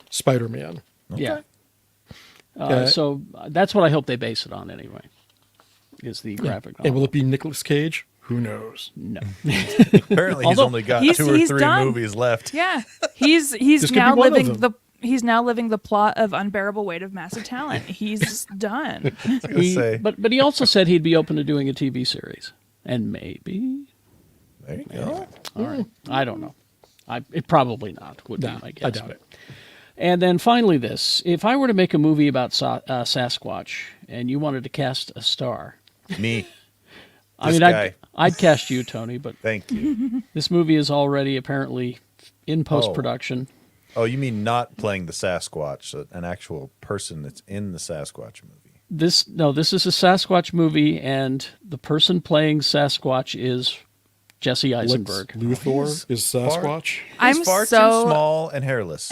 Spider-Man. Okay. Yeah. So that's what I hope they base it on anyway, is the graphic novel. And will it be Nicolas Cage? Who knows? No. Apparently he's only got 2 or 3 done. movies left. Yeah. He's now living the plot of Unbearable Weight of Massive Talent. He's done. But he also said he'd be open to doing a TV series. And maybe. There you go. All right. I don't know. It probably not would be my guess. I doubt it. And then finally this. If I were to make a movie about Sasquatch and you wanted to cast a star. Me. I'd cast you, Tony, but thank you. This movie is already apparently in post-production. Oh, you mean not playing the Sasquatch, an actual person that's in the Sasquatch movie? This is a Sasquatch movie, and the person playing Sasquatch is Jesse Eisenberg. Lex Luthor is Sasquatch. He's far too small and hairless.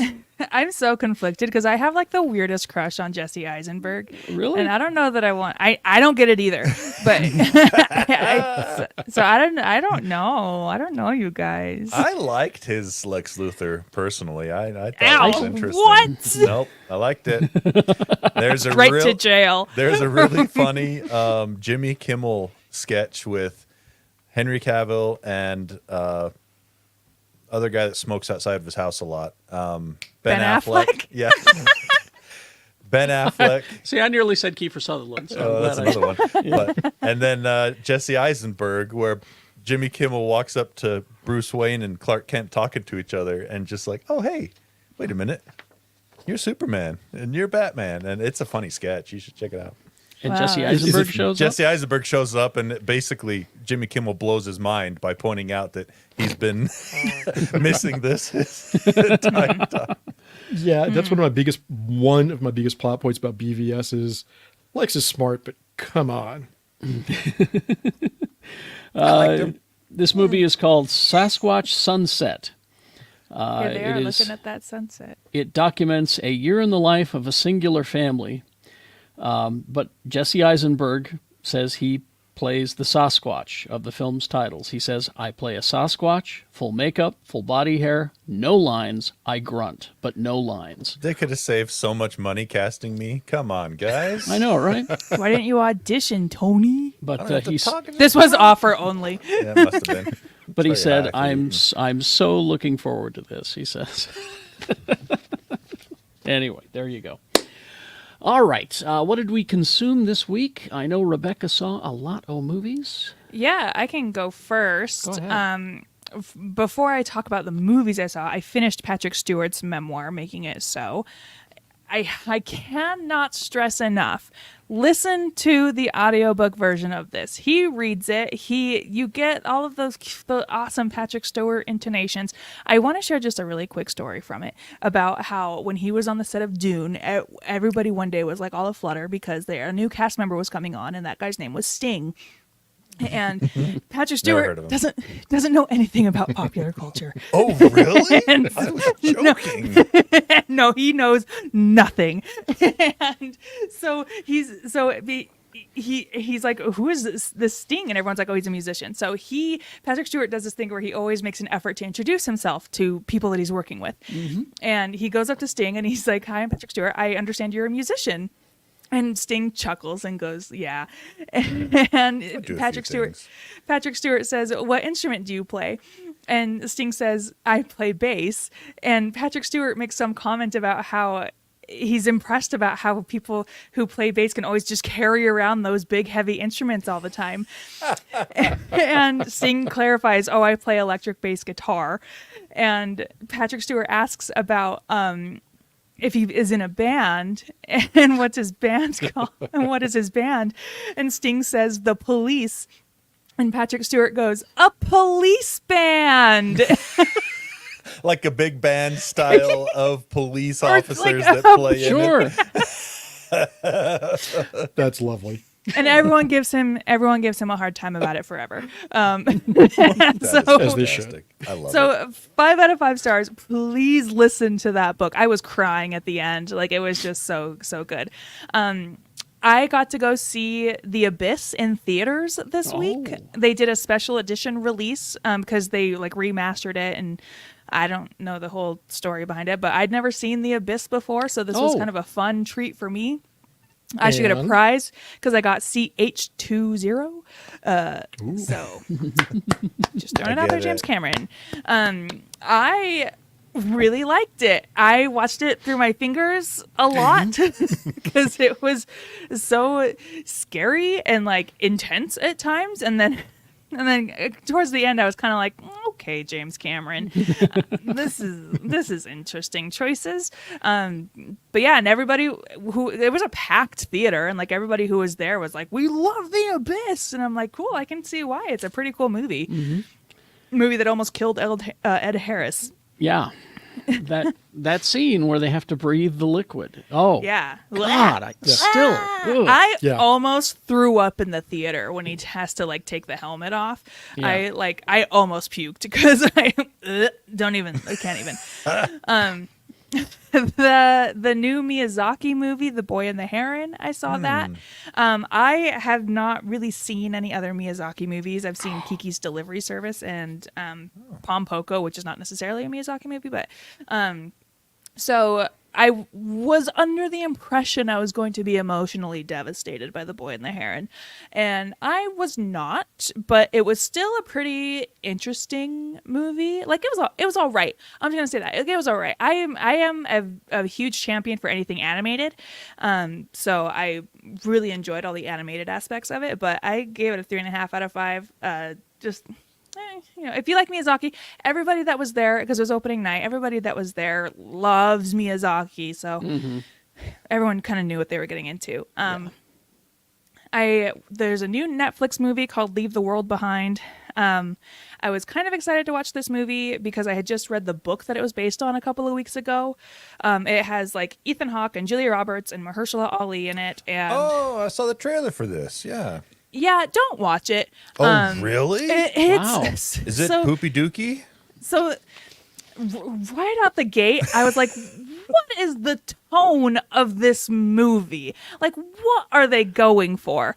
I'm so conflicted because I have like the weirdest crush on Jesse Eisenberg. Really? And I don't know that I want. I don't get it either. But I don't know. I don't know, you guys. I liked his Lex Luthor personally. I thought Ow, it was interesting. what? Nope, I liked it. There's a Right to jail. There's a really funny Jimmy Kimmel sketch with Henry Cavill and other guy that smokes outside of his house a lot. Ben Affleck. Yeah. Ben Affleck. See, I nearly said Kiefer Sutherland. So Oh, that's another one. But, and then Jesse Eisenberg, where Jimmy Kimmel walks up to Bruce Wayne and Clark Kent talking to each other and just like, oh, hey, wait a minute. You're Superman and you're Batman. And it's a funny sketch. You should check it out. And Wow. Jesse Eisenberg shows up. Jesse Eisenberg shows up and basically Jimmy Kimmel blows his mind by pointing out that he's been missing this his entire time. Yeah, that's one of my biggest plot points about BVS is Lex is smart, but come on. This movie is called Sasquatch Sunset. Here they are it is- looking at that sunset. It documents a year in the life of a singular family. But Jesse Eisenberg says he plays the Sasquatch of the film's titles. He says, I play a Sasquatch, full makeup, full body hair, no lines. I grunt, but no lines. They could have saved so much money casting me. Come on, guys. I know, right? Why didn't you audition, Tony? But He's This was offer only. Yeah, it must have been. But he Very said, high. I'm so looking forward to this, he says. Anyway, there you go. All right. What did we consume this week? I know Rebecca saw a lot of movies. Yeah, I can go first. Go ahead. Before I talk about the movies I saw, I finished Patrick Stewart's memoir, Making It So. I cannot stress enough. Listen to the audiobook version of this. He reads it. You get all of the awesome Patrick Stewart intonations. I want to share just a really quick story from it about how when he was on the set of Dune, everybody one day was like all aflutter because a new cast member was coming on, and that guy's name was Sting. And Patrick heard of Stewart him. doesn't know anything about popular culture. Oh, really? And- I was joking. No, he knows nothing. And so he's like, who is this Sting? And everyone's like, oh, he's a musician. So Patrick Stewart does this thing where he always makes an effort to introduce himself to people that he's working with. And he goes up to Sting and he's like, hi, I'm Patrick Stewart. I understand you're a musician. And Sting chuckles and goes, yeah. And do a Patrick few things. Stewart says, what instrument do you play? And Sting says, I play bass. And Patrick Stewart makes some comment about how he's impressed about how people who play bass can always just carry around those big, heavy instruments all the time. And Sting clarifies, oh, I play electric bass guitar. And Patrick Stewart asks about if he is in a band and what's his band called and what is his band. And Sting says, The Police. And Patrick Stewart goes, a police band. Like a big band style of police Or it's officers like that play in it. Sure. That's lovely. And everyone gives him a hard time about it forever. That is So- As they should. fantastic. I love it. So 5 out of 5 stars. Please listen to that book. I was crying at the end. Like, it was just so good. I got to go see The Abyss in theaters this week. They did a special edition release because they like remastered it, and I don't know the whole story behind it, but I'd never seen The Abyss before, so this was Oh. kind of a fun treat for me. I should get a And? prize because I got CH20. So just throwing it out there, get James it. Cameron. I really liked it. I watched it through my fingers a lot because it was so scary and like intense at times, and then towards the end I was kind of like, okay, James Cameron, this is interesting choices. But yeah, and everybody it was a packed theater, and like everybody who was there was like, we love The Abyss, and I'm like, cool, I can see why. It's a pretty cool movie. Movie that almost killed Ed Harris. Yeah. That scene where they have to breathe the liquid. Oh. Yeah. God, I still. ugh. I Yeah. almost threw up in the theater when he has to like take the helmet off. Yeah. I almost puked because I can't even. The new Miyazaki movie, The Boy and the Heron, I saw that. I have not really seen any other Miyazaki movies. I've seen Kiki's Delivery Service and Pom Poko, which is not necessarily a Miyazaki movie, but so I was under the impression I was going to be emotionally devastated by The Boy and the Heron, and I was not. But it was still a pretty interesting movie. Like it was all right. I'm just gonna say that it was all right. I am a huge champion for anything animated, so I really enjoyed all the animated aspects of it. But I gave it a 3.5 out of 5. If you like Miyazaki, everybody that was there, because it was opening night, everybody that was there loves Miyazaki, so everyone kind of knew what they were getting into. There's a new Netflix movie called Leave the World Behind. I was kind of excited to watch this movie because I had just read the book that it was based on a couple of weeks ago. It has like Ethan Hawke and Julia Roberts and Mahershala Ali in it. And I saw the trailer for this. yeah, don't watch it. Oh, really? Wow. Is it poopy dookie? So right out the gate, I was like, what is the tone of this movie? Like, what are they going for?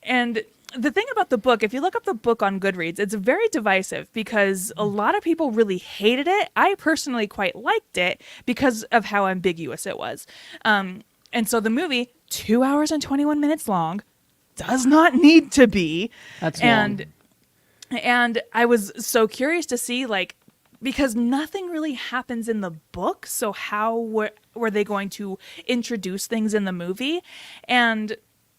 And the thing about the book, if you look up the book on Goodreads, it's very divisive because a lot of people really hated it. I personally quite liked it because of how ambiguous it was. And so the movie, 2 hours and 21 minutes long, does not need to be. That's long. And I was so curious to see, like, because nothing really happens in the book, so how were they going to introduce things in the movie? And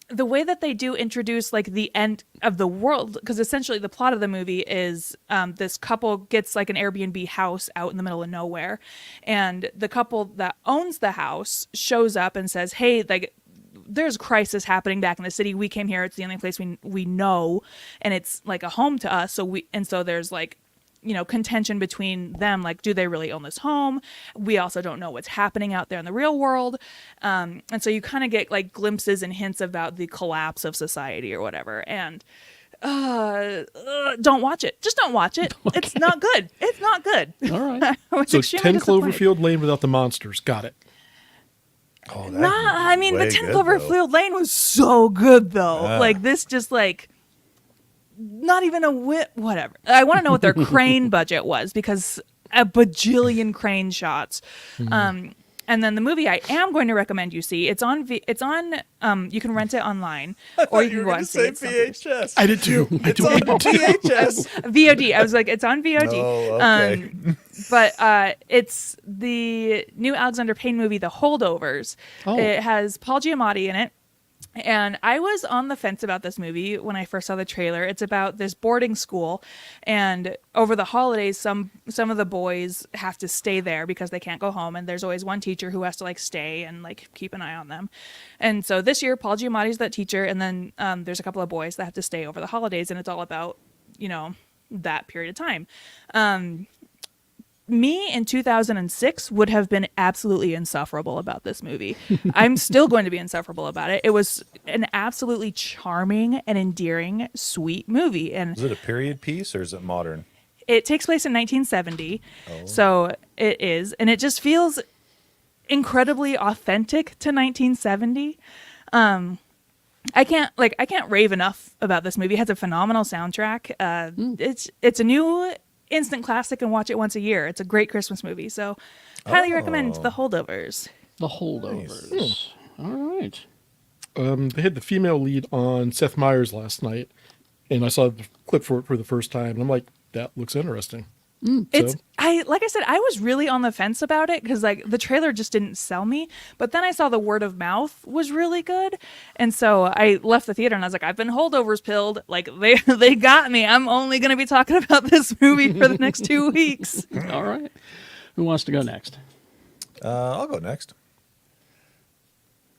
the way that they do introduce, like, the end of the world, because essentially the plot of the movie is this couple gets, like, an Airbnb house out in the middle of nowhere, and the couple that owns the house shows up and says, hey, like, there's a crisis happening back in the city. We came here. It's the only place we know, and it's like a home to us. So there's like, contention between them. Like, do they really own this home? We also don't know what's happening out there in the real world. And so you kind of get like glimpses and hints about the collapse of society or whatever. And don't watch it. Just don't watch it. Okay. It's not good. It's not good. All right. So 10 Cloverfield Lane without the monsters. Got it. Oh, the 10 Cloverfield Lane was so good though. Like this, just like not even a whit. Whatever. I want to know what their crane budget was because a bajillion crane shots. And then the movie I am going to recommend you see. It's on. You can rent it online, or you can go and see it. VHS. I did too. It's on VHS. VOD. I was like, it's on VOD. Oh, okay. But it's the new Alexander Payne movie, The Holdovers. Oh. It has Paul Giamatti in it. And I was on the fence about this movie when I first saw the trailer. It's about this boarding school, and over the holidays, some of the boys have to stay there because they can't go home, and there's always one teacher who has to like stay and like keep an eye on them. And so this year, Paul Giamatti's that teacher, and then there's a couple of boys that have to stay over the holidays, and it's all about that period of time. Me in 2006 would have been absolutely insufferable about this movie. I'm still going to be insufferable about it. It was an absolutely charming and endearing, sweet movie. And is it a period piece or is it modern? It takes place in 1970. So it is. And it just feels incredibly authentic to 1970. I can't rave enough about this movie. It has a phenomenal soundtrack. It's a new instant classic and watch it once a year. It's a great Christmas movie. So highly recommend The Holdovers. The Holdovers. Nice. All right. They had the female lead on Seth Meyers last night, and I saw the clip for it for the first time, and I'm like, that looks interesting. Like I said, I was really on the fence about it because like the trailer just didn't sell me. But then I saw the word of mouth was really good, and so I left the theater and I was like, I've been holdovers pilled. Like they got me. I'm only going to be talking about this movie for the next 2 weeks. All right. Who wants to go next? I'll go next.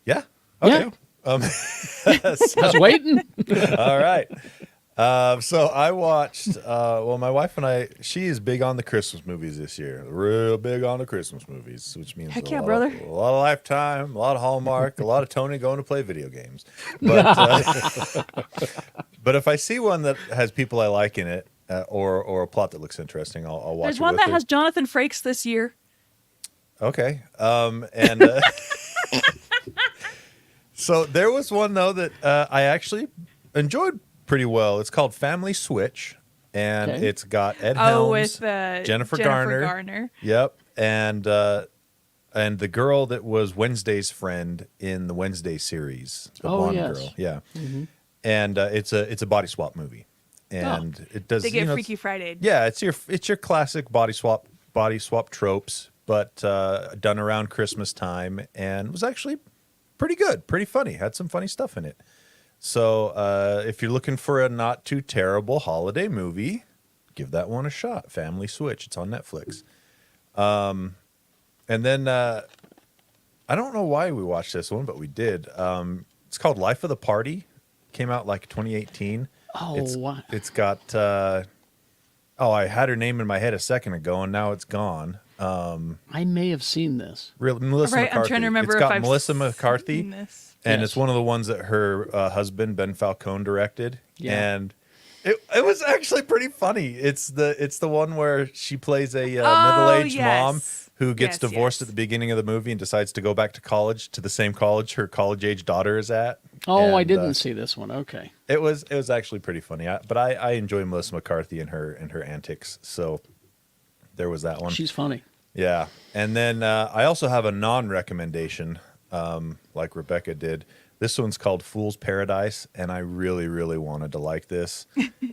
Yeah. Okay. Yeah. I was waiting. All right. So I watched, my wife and she is big on the Christmas movies this year. Real big on the Christmas movies, which means Heck yeah, brother. A lot of Lifetime, a lot of Hallmark, a lot of Tony going to play video games. But, but if I see one that has people I like in it, or a plot that looks interesting, I'll watch it. There's one that has Jonathan Frakes this year. Okay. So there was one, though, that I actually enjoyed pretty well. It's called Family Switch, and it's got Ed Helms, with Jennifer Garner. Garner. Yep, and and the girl that was Wednesday's friend in the Wednesday series, the Oh, blonde yes. girl, yeah. And it's a body swap movie, and it does. They get it's- Freaky Friday. Yeah, it's your classic body swap tropes, but done around Christmas time, and was actually pretty good, pretty funny. Had some funny stuff in it. So if you're looking for a not too terrible holiday movie, give that one a shot. Family Switch. It's on Netflix. And then I don't know why we watched this one, but we did. It's called Life of the Party. Came out like 2018. Oh, wow. It's got. I had her name in my head a second ago, and now it's gone. I may have seen this. Melissa Right, McCarthy. I'm trying to remember It's if got I've Melissa McCarthy, seen this. and Yes. it's one of the ones that her husband Ben Falcone directed. Yeah. And it was actually pretty funny. It's the one where she plays a Oh, middle-aged yes. mom who gets Yes, divorced yes. at the beginning of the movie and decides to go back to college, to the same college her college-age daughter is at. Oh, I And, didn't see this one. Okay. It was actually pretty funny. But I enjoy Melissa McCarthy and her antics. So there was that one. She's funny. Yeah. And then I also have a non-recommendation, like Rebecca did. This one's called Fool's Paradise, and I really, really wanted to like this.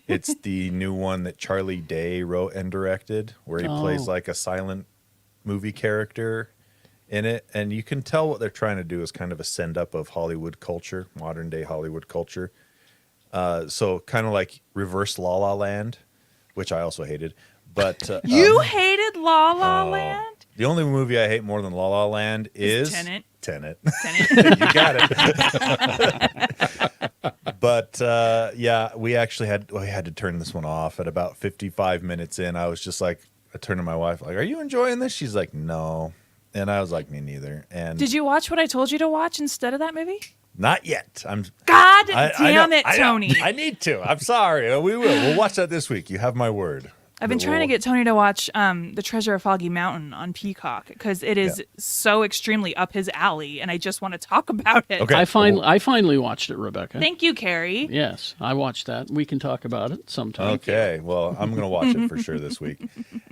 It's the new one that Charlie Day wrote and directed, where he plays Oh. like a silent movie character in it. And you can tell what they're trying to do is kind of a send-up of Hollywood culture, modern-day Hollywood culture. So kind of like reverse La La Land, which I also hated. But You hated La La Land? the only movie I hate more than La La Land is Tenet. Tenet. Tenet. You got it. But yeah, we actually had to turn this one off at about 55 minutes in. I was just like, I turned to my wife like, "Are you enjoying this?" She's like, "No," and I was like, "Me neither." And Did you watch what I told you to watch instead of that movie? not yet. God I damn know, it, I know. Tony. I need to. I'm sorry. We will. We'll watch that this week. You have my word. I've been trying to get Tony to watch The Treasure of Foggy Mountain on Peacock because it is so extremely up his alley, and I just want to talk about it. Okay. I finally watched it, Rebecca. Thank you, Carrie. Yes, I watched that. We can talk about it sometime. Okay, well, I'm going to watch it for sure this week.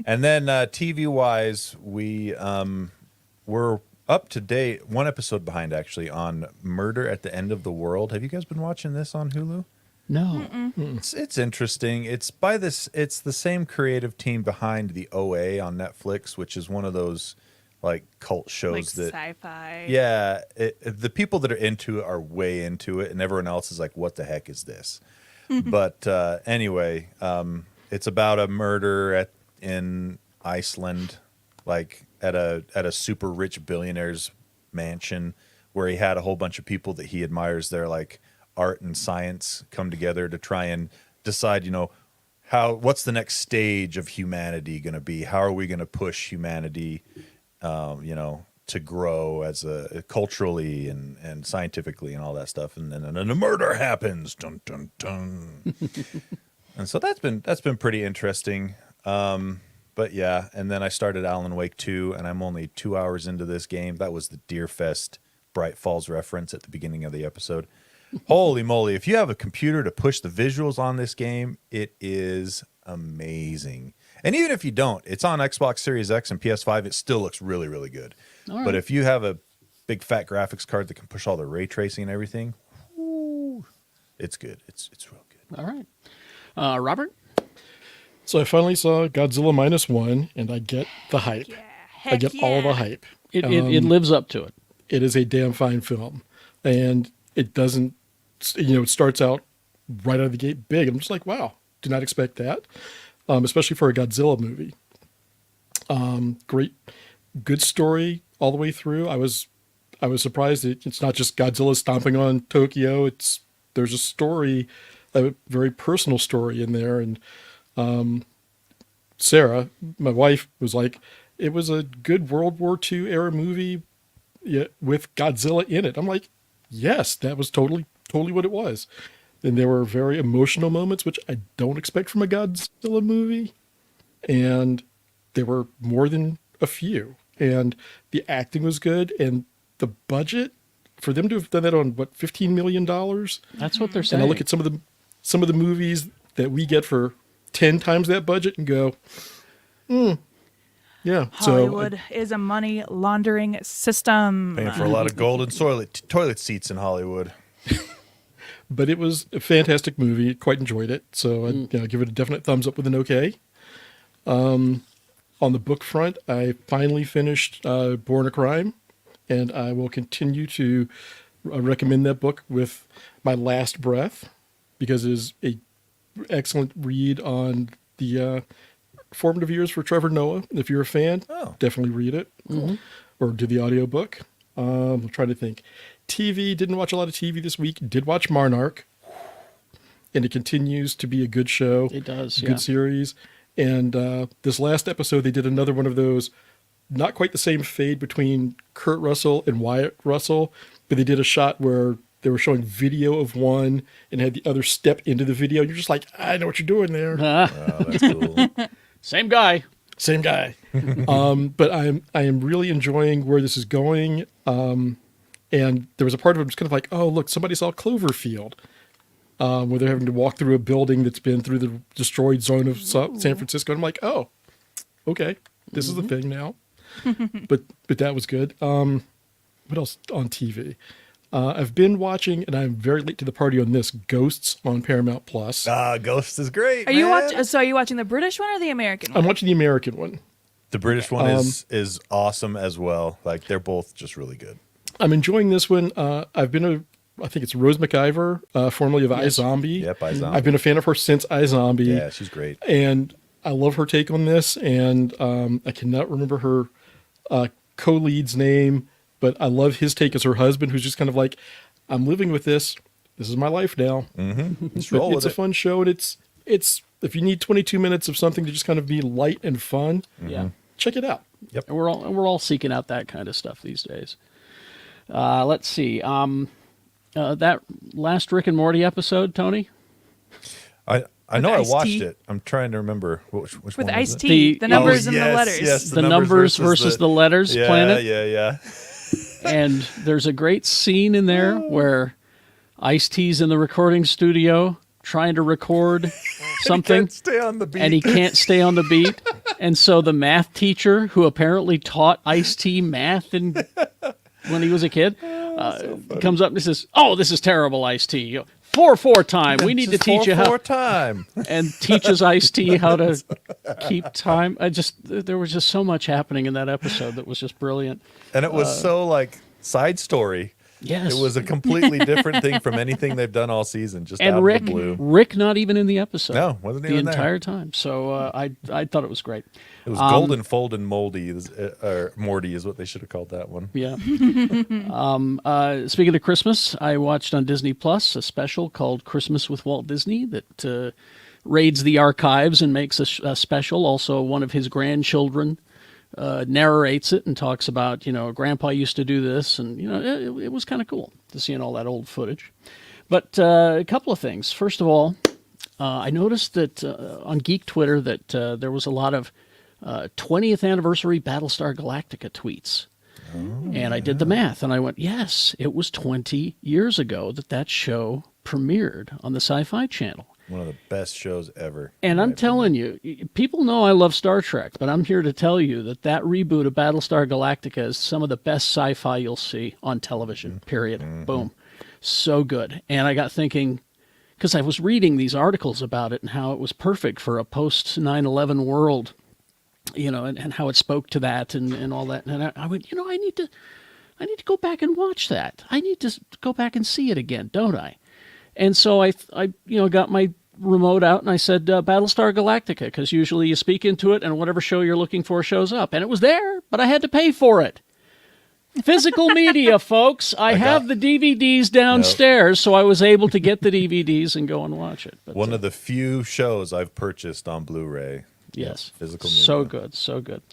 And then TV wise, we're up to date, one episode behind actually, on Murder at the End of the World. Have you guys been watching this on Hulu? No. It's interesting. It's the same creative team behind the OA on Netflix, which is one of those like cult shows Like that sci-fi. yeah, the people that are into it are way into it, and everyone else is like, "What the heck is this?" But anyway, it's about a murder in Iceland, like at a super rich billionaire's mansion, where he had a whole bunch of people that he admires their like art and science come together to try and decide, what's the next stage of humanity going to be? How are we going to push humanity? To grow as culturally and scientifically and all that stuff, and then a murder happens, dun dun dun, and so that's been pretty interesting. But yeah, and then I started Alan Wake 2, and I'm only 2 hours into this game. That was the Deerfest Bright Falls reference at the beginning of the episode. Holy moly! If you have a computer to push the visuals on this game, it is amazing. And even if you don't, it's on Xbox Series X and PS5. It still looks really, really good. All right. But if you have a big fat graphics card that can push all the ray tracing and everything, whoo, it's good. It's real good. All right. Robert? So I finally saw Godzilla -1, and I get the hype. Yeah. I Heck get yeah. all the hype. It lives up to it. It is a damn fine film, and it doesn't. It starts out right out of the gate big. I'm just like, wow, did not expect that, especially for a Godzilla movie. Great, good story all the way through. I was surprised it's not just Godzilla stomping on Tokyo. There's a story, a very personal story in there, and Sarah, my wife, was like, it was a good World War II era movie with Godzilla in it. I'm like, yes, that was totally what it was. And there were very emotional moments, which I don't expect from a Godzilla movie. And there were more than a few. And the acting was good. And the budget, for them to have done that on, what, $15 million? That's what they're saying. And I look at some of the movies that we get for 10 times that budget and go, Yeah. Hollywood is a money laundering system. Paying for a lot of golden toilet seats in Hollywood. But it was a fantastic movie. Quite enjoyed it. So I'd give it a definite thumbs up with an okay. On the book front, I finally finished Born a Crime, and I will continue to recommend that book with my last breath because it is a excellent read on the formative years for Trevor Noah. If you're a fan, definitely read it or do the audiobook. I'm trying to think. TV, didn't watch a lot of TV this week. Did watch Monarch, and it continues to be a good show. It does, good series. And this last episode, they did another one of those, not quite the same fade between Kurt Russell and Wyatt Russell, but they did a shot where they were showing video of one and had the other step into the video. And you're just like, I know what you're doing there. Oh, that's cool. Same guy. Same guy. But I am really enjoying where this is going. And there was a part of it that's kind of like, oh, look, somebody saw Cloverfield, where they're having to walk through a building that's been through the destroyed zone of San Francisco. And I'm like, oh, okay, this is the thing now. but that was good. What else on TV? I've been watching, and I'm very late to the party on this, Ghosts on Paramount Plus. Ghost is great. Are you watching the British one or the American one? I'm watching the American one. The British one is awesome as well. Like, they're both just really good. I'm enjoying this one. I think it's Rose McIver, formerly of iZombie. Yep, iZombie. I've been a fan of her since iZombie. Yeah, she's great. And I love her take on this. And I cannot remember her co-lead's name, but I love his take as her husband, who's just kind of like, I'm living with this. This is my life now. Mm-hmm. It's a fun show, and it's if you need 22 minutes of something to just kind of be light and fun, check it out. Yep. And we're all seeking out that kind of stuff these days. Let's see. That last Rick and Morty episode, Tony? I know I watched Ice-T? it. I'm trying to remember which With one was Ice-T, it? the numbers and the yes, letters. Yes, The numbers versus the letters planet. Yeah. And there's a great scene in there where Ice-T's in the recording studio trying to record something. Can't stay on the beat. And he can't stay on the beat. And so the math teacher, who apparently taught Ice-T math when he was a kid, comes up and says, "Oh, this is terrible, Ice-T. 4/4 time. We need to teach you how." 4/4 time. And teaches Ice-T how to keep time. There was just so much happening in that episode that was just brilliant. And it was so like side story. Yes. It was a completely different thing from anything they've done all season. Just And out Rick, of the blue. Rick not even in the episode. No, wasn't the even there. entire time. So I thought it was great. It was golden, fold, and moldy, or Morty is what they should have called that one. Yeah. Speaking of Christmas, I watched on Disney Plus a special called Christmas with Walt Disney that raids the archives and makes a special. Also, one of his grandchildren narrates it and talks about, Grandpa used to do this, and it was kind of cool to see all that old footage. But a couple of things. First of all, I noticed that on Geek Twitter that there was a lot of 20th anniversary Battlestar Galactica tweets. And I did the math, and I went, yes, it was 20 years ago that show premiered on the Sci-Fi Channel. One of the best shows ever. And I'm telling you, people know I love Star Trek, but I'm here to tell you that reboot of Battlestar Galactica is some of the best sci-fi you'll see on television, period. Mm-hmm. Boom. So good. And I got thinking, because I was reading these articles about it and how it was perfect for a post-9/11 world, and how it spoke to that and all that. And I went, I need to go back and watch that. I need to go back and see it again, don't I? And so I got my remote out and I said, Battlestar Galactica, because usually you speak into it and whatever show you're looking for shows up. And it was there, but I had to pay for it. Physical media, folks. I have the DVDs downstairs, so I was able to get the DVDs and go and watch it. But, one of the few shows I've purchased on Blu-ray. Yes. Physical media. So good, so good.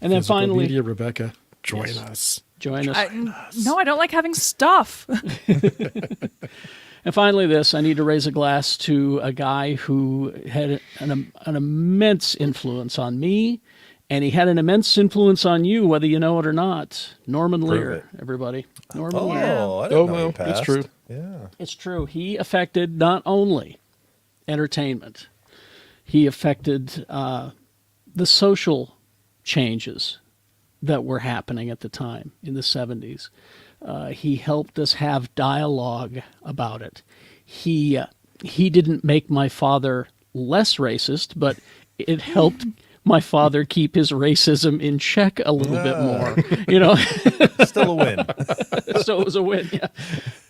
And then Physical finally, media, Rebecca, join us. Join us. No, I don't like having stuff. And finally, I need to raise a glass to a guy who had an immense influence on me, and he had an immense influence on you, whether you know it or not. Norman Lear, everybody. Norman Lear. I didn't know he it's passed. true. Yeah. It's true. He affected not only entertainment, he affected the social changes that were happening at the time in the 70s. He helped us have dialogue about it. He didn't make my father less racist, but it helped my father keep his racism in check a little bit more, you know. Still a win. So it was a win, yeah.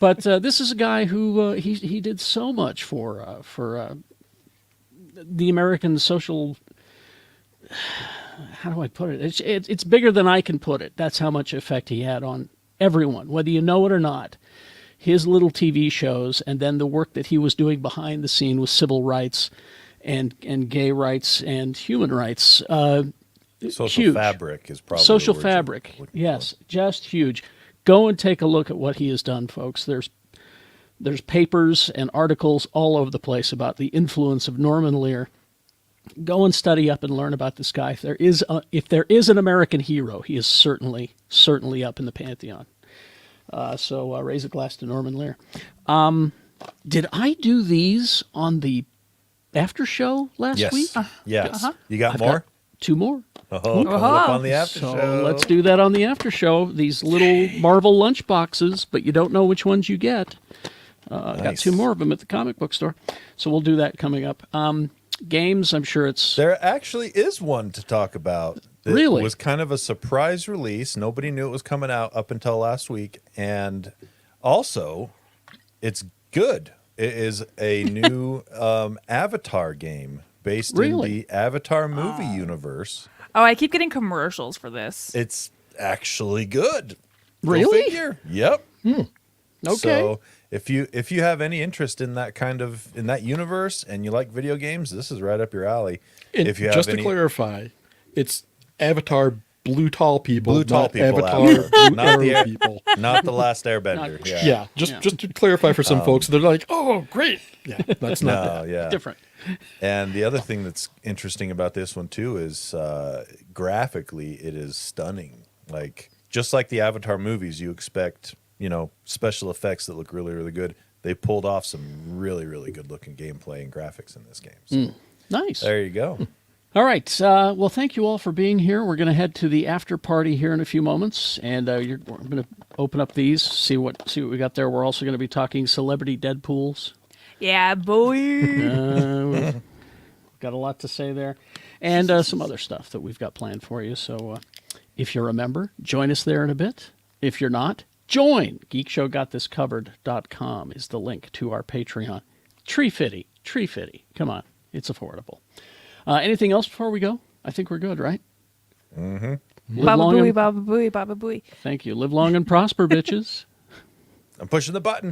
But this is a guy who he did so much for the American social. How do I put it? It's bigger than I can put it. That's how much effect he had on everyone, whether you know it or not. His little TV shows, and then the work that he was doing behind the scene with civil rights and gay rights and human rights. Social huge. fabric is probably Social the word you're fabric. looking Yes, just huge. Go and take a look at what he has done, folks. There's papers and articles all over the place about the influence of Norman Lear. Go and study up and learn about this guy. If there is an American hero, he is certainly up in the pantheon. So raise a glass to Norman Lear. Did I do these on the after show last Yes. week? Yes. Uh-huh. You got I've more? got 2 more. Oh, coming up on the after So show. let's do that on the after show. These little Marvel lunch boxes, but you don't know which ones you get. Got Nice. 2 more of them at the comic book store. So we'll do that coming up. Games, I'm sure it's... There actually is one to talk about. That Really? was kind of a surprise release. Nobody knew it was coming out up until last week. And also, it's good. It is a new Avatar game based Really? in the Avatar movie universe. Oh, I keep getting commercials for this. It's actually good. Go Really? figure. Yep. Okay. So if you have any interest in that universe and you like video games, this is right up your alley. And If you have just to any clarify, it's Avatar blue tall people, Blue tall not people, Avatar Avatar. blue Not arrow the air- people. not the last Airbender. Not- Yeah. Yeah, just to clarify for some folks, they're like, "Oh, great!" Yeah, that's not No, that. yeah. Different. And the other thing that's interesting about this one too is graphically it is stunning. Like just like the Avatar movies, you expect, special effects that look really, really good. They pulled off some really, really good looking gameplay and graphics in this game. So Nice. there you go. All right. Well, thank you all for being here. We're going to head to the after party here in a few moments, and we're going to open up these, see what we got there. We're also going to be talking celebrity Deadpools. Yeah, boy. We've got a lot to say there, and some other stuff that we've got planned for you. So if you're a member, join us there in a bit. If you're not, join. GeekShowGotThisCovered.com is the link to our Patreon. Tree Fitty. Come on. It's affordable. Anything else before we go? I think we're good, right? Mm-hmm. Baba booey, baba booey, baba booey. Thank you. Live long and prosper, bitches. I'm pushing the button.